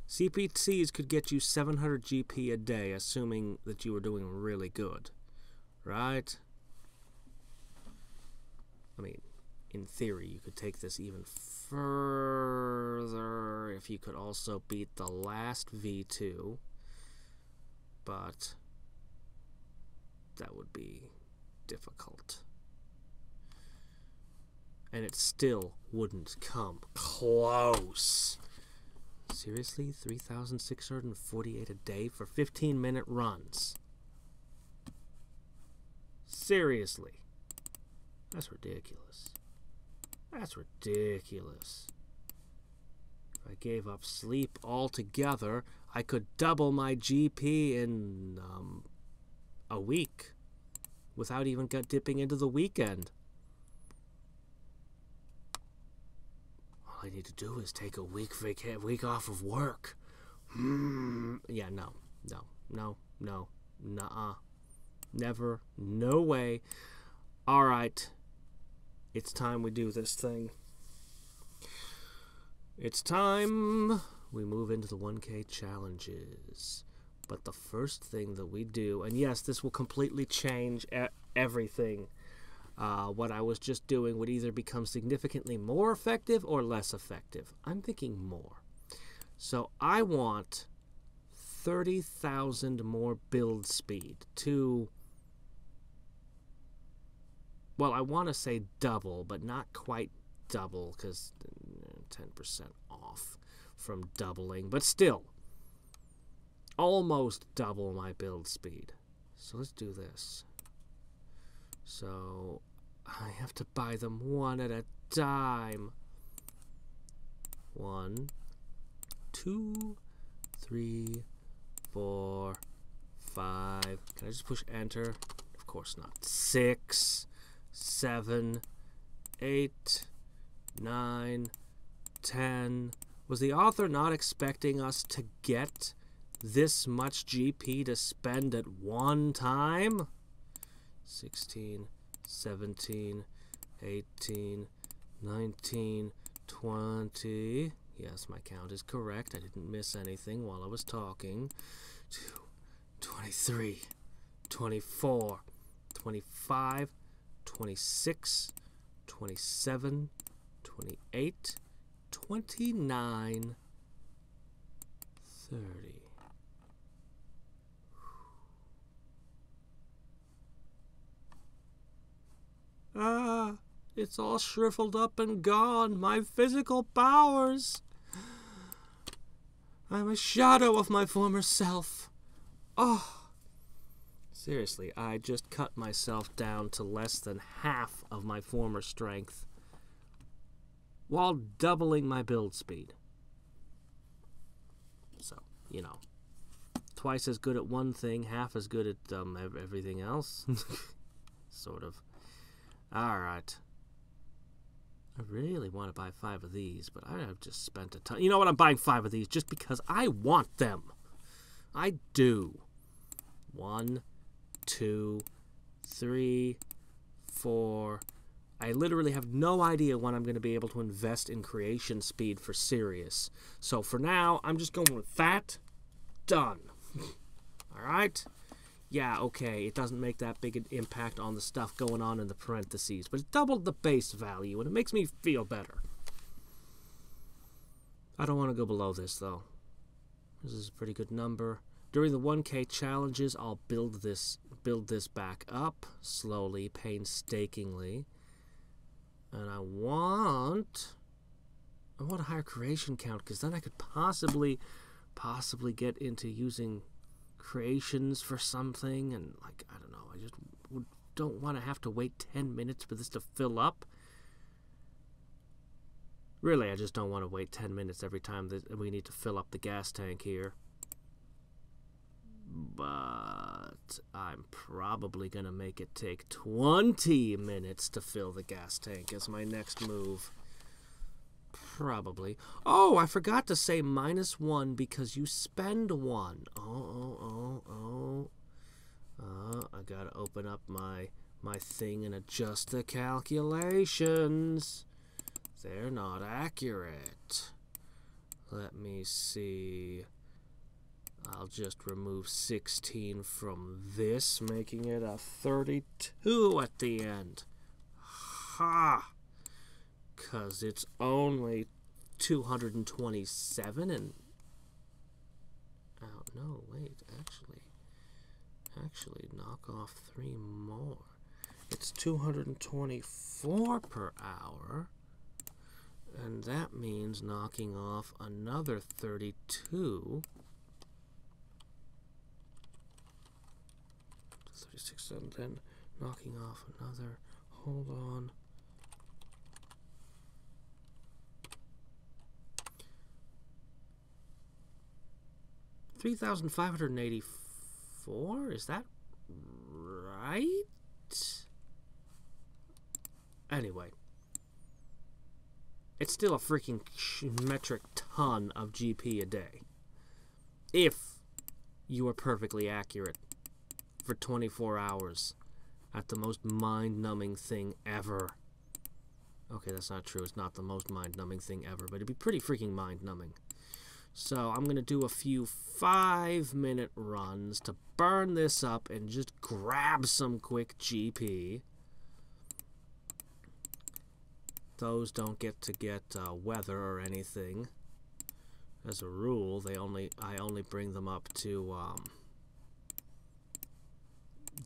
CPCs could get you 700 GP a day, assuming that you were doing really good, right? I mean, in theory, you could take this even further if you could also beat the last V2, but that would be difficult. And it still wouldn't come close. Seriously? 3,648 a day for 15-minute runs? Seriously? That's ridiculous. That's ridiculous. If I gave up sleep altogether, I could double my GP in a week without even dipping into the weekend. All I need to do is take a week off of work. Yeah, no, nuh-uh. Never, no way. All right, it's time we do this thing. It's time we move into the 1K challenges. But the first thing that we do, and yes, this will completely change everything. What I was just doing would either become significantly more effective or less effective. I'm thinking more. So I want 30,000 more build speed to, well, I want to say double, but not quite double, because 10% off from doubling, but still almost double my build speed. So let's do this. So I have to buy them one at a time. 1, 2, 3, 4, 5. Can I just push enter? Of course not. 6, 7, 8, 9, 10. Was the author not expecting us to get this much GP to spend at one time? 16, 17, 18, 19, 20. Yes, my count is correct. I didn't miss anything while I was talking. 23, 24, 25, 26, 27, 28, 29, 30. Ah, it's all shriveled up and gone. My physical powers. I'm a shadow of my former self. Oh. Seriously, I just cut myself down to less than half of my former strength while doubling my build speed. So, you know, twice as good at one thing, half as good at everything else. Sort of. Alright. I really want to buy 5 of these, but I have just spent a ton. You know what? I'm buying 5 of these just because I want them. I do. 1, 2, 3, 4. I literally have no idea when I'm going to be able to invest in creation speed for serious. So for now, I'm just going with that. Done. Alright? Yeah, okay, it doesn't make that big an impact on the stuff going on in the parentheses, but it doubled the base value, and it makes me feel better. I don't want to go below this, though. This is a pretty good number. During the 1K challenges, I'll build this back up slowly, painstakingly. And I want a higher creation count, because then I could possibly get into using creations for something, and like, I don't know, I just don't want to have to wait 10 minutes for this to fill up. Really, I just don't want to wait 10 minutes every time that we need to fill up the gas tank here. But I'm probably going to make it take 20 minutes to fill the gas tank as my next move. Probably. Oh, I forgot to say -1 because you spend 1. I gotta open up my thing and adjust the calculations. They're not accurate. Let me see. I'll just remove 16 from this, making it a 32 at the end. Ha! 'Cause it's only 227 and... Oh, no, wait, actually knock off 3 more. It's 224 per hour, and that means knocking off another 32. 36, and then knocking off another, hold on. $3,584? Is that right? Anyway, it's still a freaking metric ton of GP a day. If you are perfectly accurate for 24 hours at the most mind-numbing thing ever. Okay, that's not true. It's not the most mind-numbing thing ever, but it'd be pretty freaking mind-numbing. So I'm going to do a few 5-minute runs to burn this up and just grab some quick GP. Those don't get weather or anything. As a rule, I only bring them up to...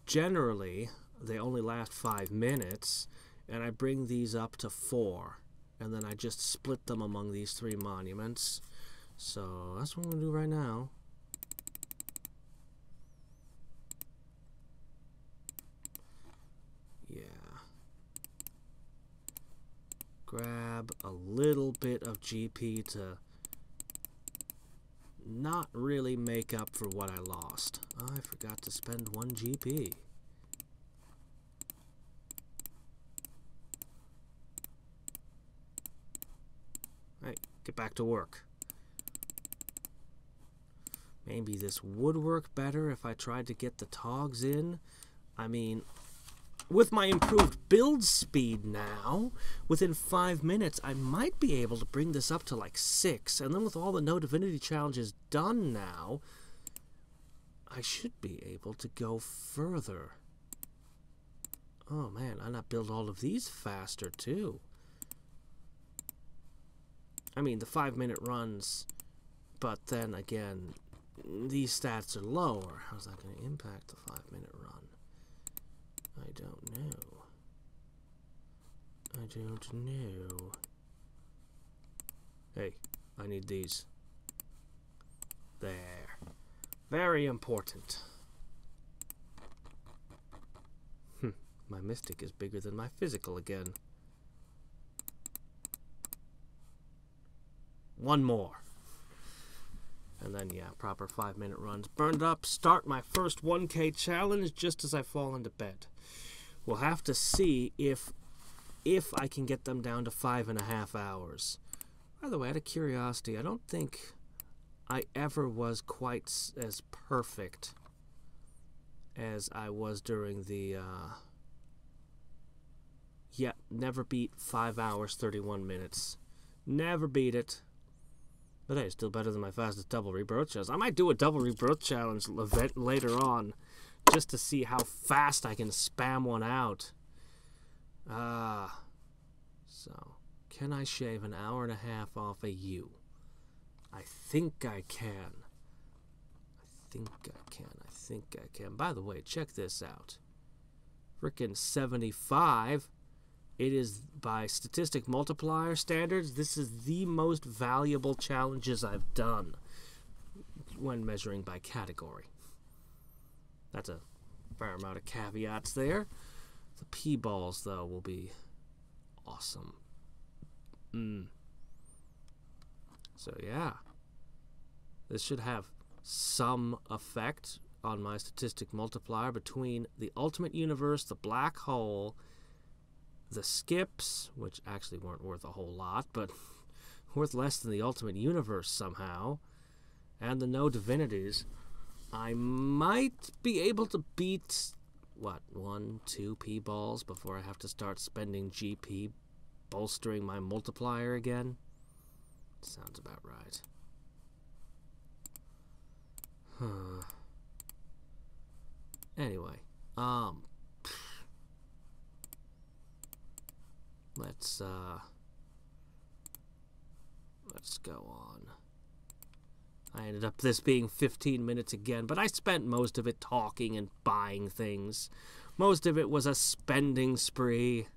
generally, they only last 5 minutes, and I bring these up to 4. And then I just split them among these 3 monuments. So that's what I'm going to do right now. Yeah. Grab a little bit of GP to not really make up for what I lost. Oh, I forgot to spend 1 GP. Hey, get back to work. Maybe this would work better if I tried to get the togs in. I mean, with my improved build speed now, within 5 minutes, I might be able to bring this up to like 6. And then with all the no divinity challenges done now, I should be able to go further. Oh man, and I build all of these faster too. I mean, the 5-minute runs, but then again, these stats are lower. How's that going to impact the 5-minute run? I don't know. I don't know. Hey, I need these. There. Very important. My mystic is bigger than my physical again. 1 more. And then, yeah, proper 5-minute runs. Burned up. Start my first 1K challenge just as I fall into bed. We'll have to see if I can get them down to 5.5 hours. By the way, out of curiosity, I don't think I ever was quite as perfect as I was during the... Yeah, never beat 5 hours, 31 minutes. Never beat it. But hey, still better than my fastest double rebirth challenge. I might do a double rebirth challenge event later on, just to see how fast I can spam one out. So, can I shave an hour and a half off a U? I think I can. I think I can. By the way, check this out. Frickin' 75. It is, by statistic multiplier standards, this is the most valuable challenges I've done when measuring by category. That's a fair amount of caveats there. The P-balls, though, will be awesome. So, yeah. This should have some effect on my statistic multiplier between the Ultimate Universe, the black hole, the skips, which actually weren't worth a whole lot, but worth less than the Ultimate Universe somehow, and the no divinities. I might be able to beat, what, 1, 2 P-balls before I have to start spending GP bolstering my multiplier again? Sounds about right. Anyway, let's go on. I ended up this being 15 minutes again, but I spent most of it talking and buying things. Most of it was a spending spree.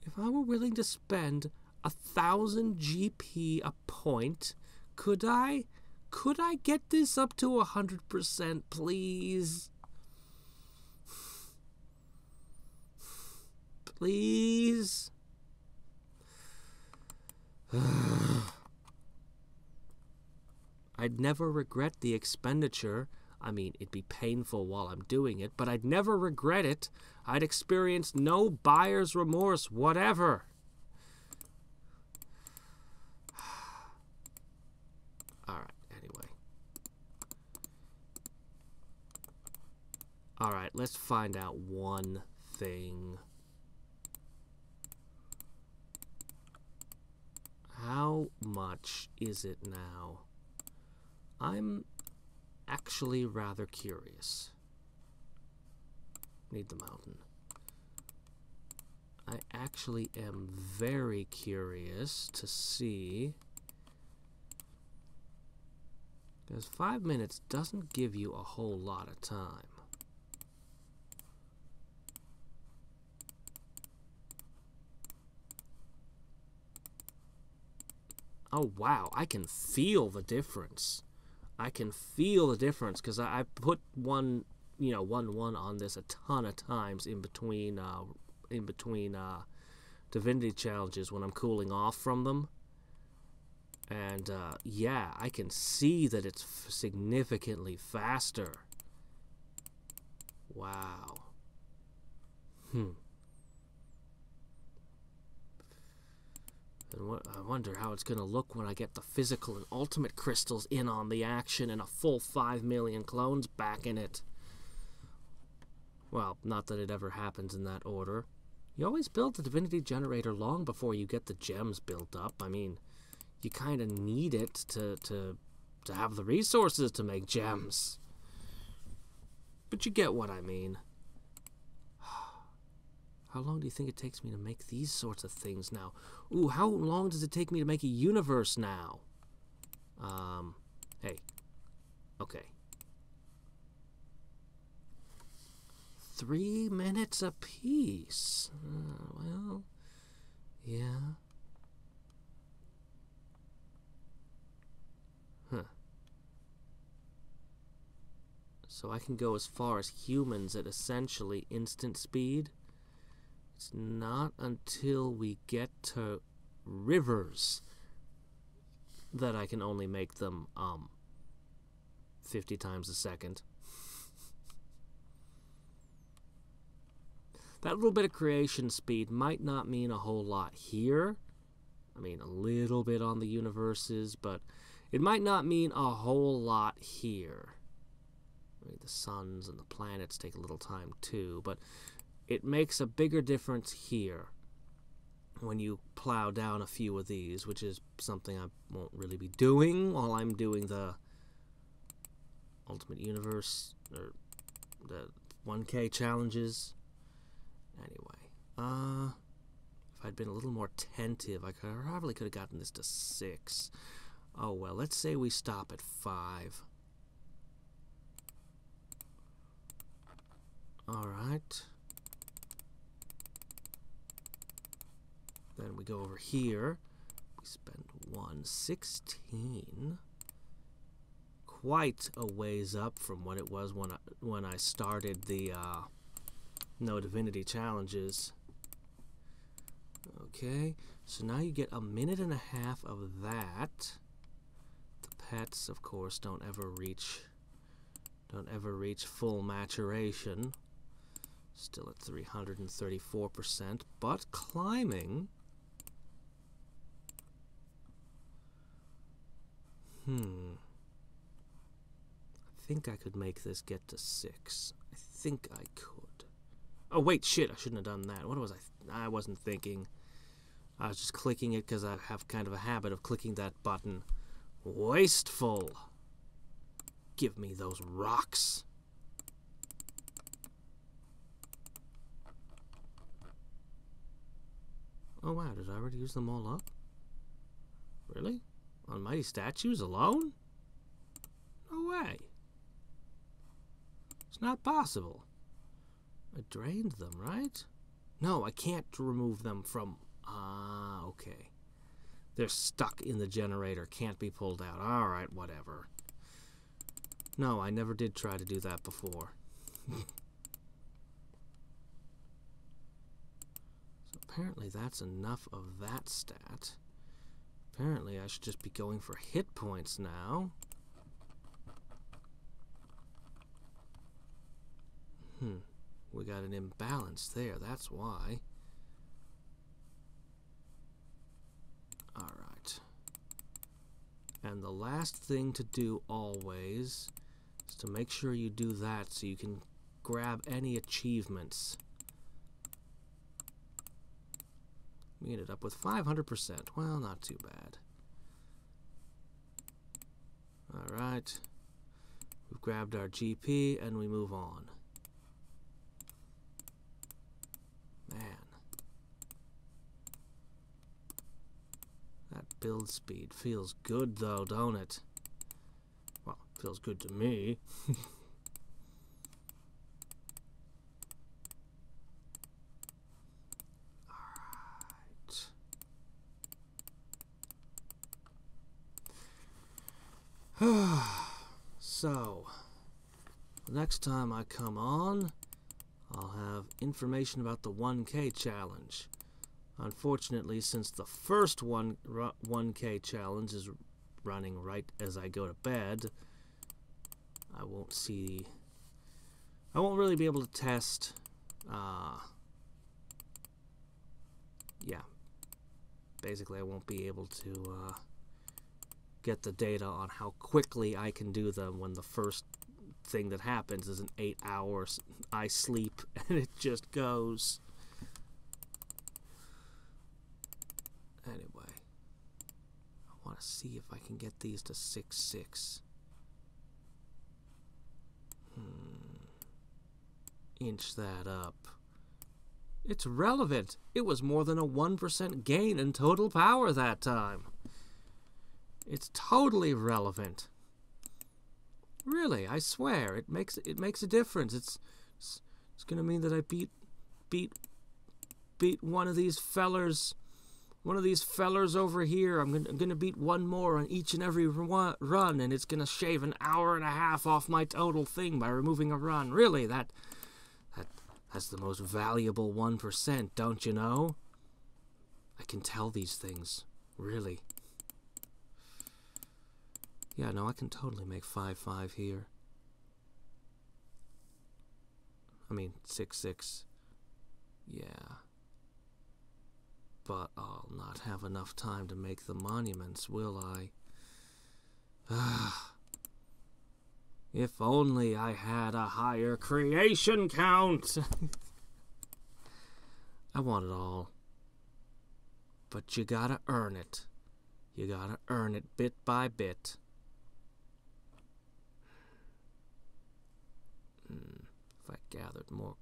If I were willing to spend 1,000 GP a point, could I get this up to 100%, please? Please? I'd never regret the expenditure. I mean, it'd be painful while I'm doing it, but I'd never regret it. I'd experience no buyer's remorse, whatever. Alright, anyway. Alright, let's find out one thing. How much is it now? I'm actually rather curious. Need the mountain. I actually am very curious to see, because 5 minutes doesn't give you a whole lot of time. Oh wow, I can feel the difference. I can feel the difference because I put one 1 on this a ton of times in between divinity challenges when I'm cooling off from them, and yeah, I can see that it's significantly faster. Wow. And I wonder how it's going to look when I get the physical and ultimate crystals in on the action and a full 5 million clones back in it. Well, not that it ever happens in that order. You always build the divinity generator long before you get the gems built up. I mean, you kind of need it to have the resources to make gems. But you get what I mean. How long do you think it takes me to make these sorts of things now? Ooh, how long does it take me to make a universe now? Hey. Okay. 3 minutes apiece. Well, yeah. Huh. So I can go as far as humans at essentially instant speed. It's not until we get to rivers that I can only make them 50 times a second. That little bit of creation speed might not mean a whole lot here. I mean, a little bit on the universes, but it might not mean a whole lot here. I mean, the suns and the planets take a little time too, but it makes a bigger difference here when you plow down a few of these, which is something I won't really be doing while I'm doing the Ultimate Universe, or the 1K challenges. Anyway, if I'd been a little more attentive, I probably could have gotten this to 6. Oh well, let's say we stop at 5. Alright. Then we go over here. We spend 116. Quite a ways up from what it was when I started the no divinity challenges. Okay, so now you get 1.5 minutes of that. The pets, of course, don't ever reach full maturation. Still at 334%, but climbing. I think I could make this get to 6. I think I could. Oh wait, shit, I shouldn't have done that. What was I wasn't thinking. I was just clicking it because I have kind of a habit of clicking that button. Wasteful. Give me those rocks. Oh wow, did I already use them all up? Really? On mighty statues alone? No way. It's not possible. I drained them, right? No, I can't remove them from... Ah, okay. They're stuck in the generator, can't be pulled out. Alright, whatever. No, I never did try to do that before. So apparently that's enough of that stat. Apparently I should just be going for hit points now. We got an imbalance there, that's why. Alright. And the last thing to do always is to make sure you do that so you can grab any achievements. We ended up with 500%. Well, not too bad. Alright. We've grabbed our GP and we move on. Man. That build speed feels good though, don't it? Well, feels good to me. So, next time I come on, I'll have information about the 1K challenge. Unfortunately, since the first 1K challenge is running right as I go to bed, I won't really be able to test, yeah, basically I won't be able to, get the data on how quickly I can do them when the first thing that happens is an 8 hours I sleep and it just goes. Anyway, I want to see if I can get these to 6.6. Inch that up. It's relevant. It was more than a 1% gain in total power that time. It's totally relevant. Really, I swear, it makes a difference. It's gonna mean that I beat one of these fellers over here. I'm gonna beat one more on each and every run, and it's gonna shave an hour and a half off my total thing by removing a run. Really, that's the most valuable 1%, don't you know? I can tell these things, really. Yeah, no, I can totally make 5.5 here. I mean, 6.6. Yeah. But I'll not have enough time to make the monuments, will I? If only I had a higher creation count! I want it all. But you gotta earn it. You gotta earn it bit by bit. If I gathered more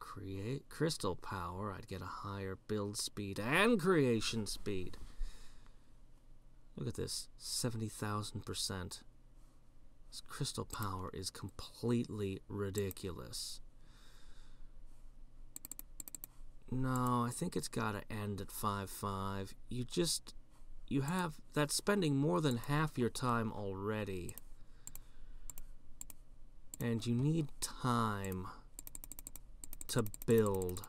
crystal power, I'd get a higher build speed and creation speed. Look at this, 70,000%. This crystal power is completely ridiculous. No, I think it's gotta end at 5-5. That's spending more than half your time already. And you need time to build.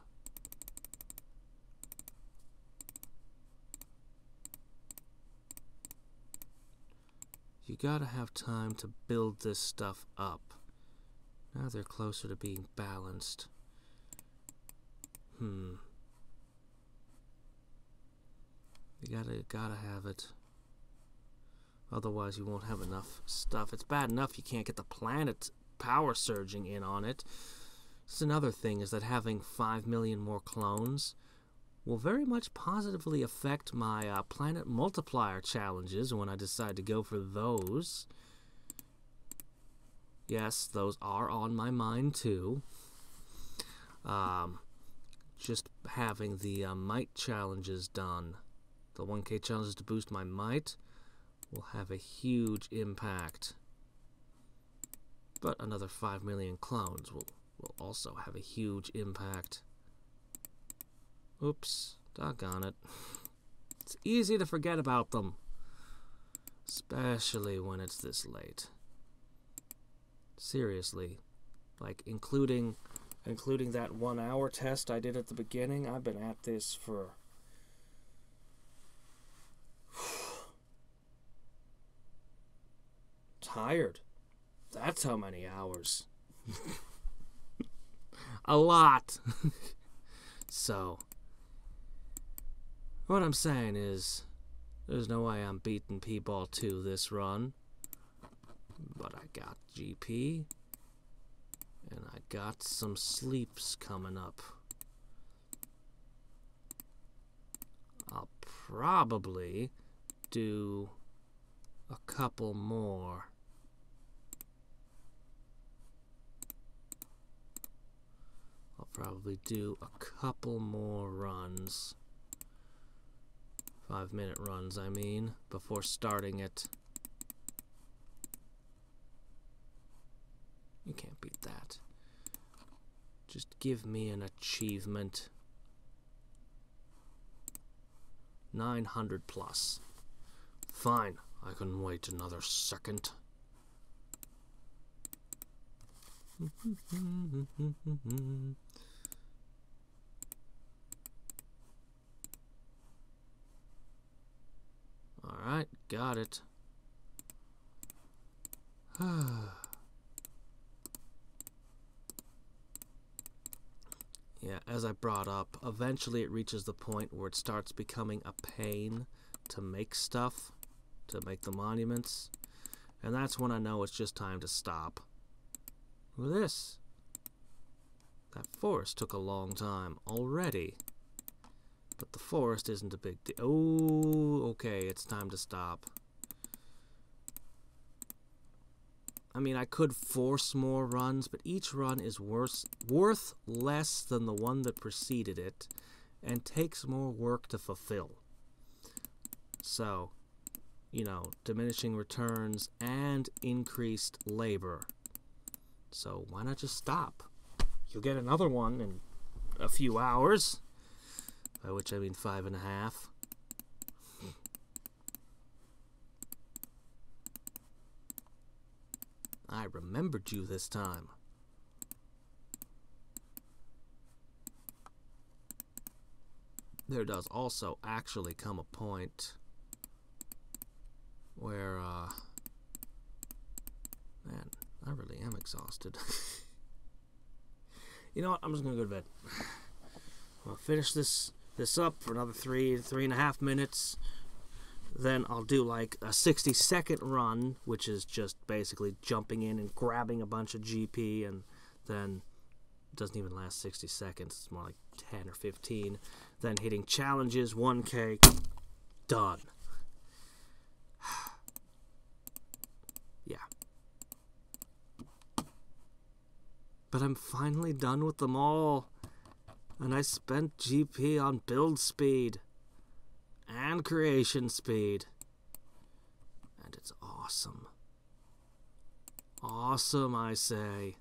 You gotta have time to build this stuff up. Now they're closer to being balanced. You gotta have it. Otherwise you won't have enough stuff. It's bad enough you can't get the planet power surging in on it. It's another thing is that having 5 million more clones will very much positively affect my planet multiplier challenges when I decide to go for those. Yes, those are on my mind too. Just having the might challenges done, the 1K challenges to boost my might, will have a huge impact. But another 5 million clones will also have a huge impact. Oops, doggone it. It's easy to forget about them, especially when it's this late. Seriously, like including that 1 hour test I did at the beginning, I've been at this for tired. That's how many hours. A lot. So, what I'm saying is, there's no way I'm beating P-Ball 2 this run. But I got GP. And I got some sleeps coming up. I'll probably do a couple more. I'll probably do a couple more runs. 5-minute runs, I mean, before starting it. You can't beat that. Just give me an achievement. 900 plus. Fine, I can wait another second. Alright, got it. Yeah, as I brought up, eventually it reaches the point where it starts becoming a pain to make stuff, to make the monuments, and that's when I know it's just time to stop. Look at this. That forest took a long time already, but the forest isn't a big deal. Oh, okay, it's time to stop. I mean, I could force more runs, but each run is worth less than the one that preceded it, and takes more work to fulfill. So, you know, diminishing returns and increased labor. So why not just stop? You'll get another one in a few hours, by which I mean 5.5. I remembered you this time. There does also actually come a point where, man, I really am exhausted. You know what? I'm just gonna go to bed. I'll finish this up for another 3.5 minutes. Then I'll do like a 60-second run, which is just basically jumping in and grabbing a bunch of GP, and then it doesn't even last 60 seconds. It's more like 10 or 15. Then hitting challenges, 1K, done. Yeah. But I'm finally done with them all. And I spent GP on build speed and creation speed. And it's awesome. Awesome, I say.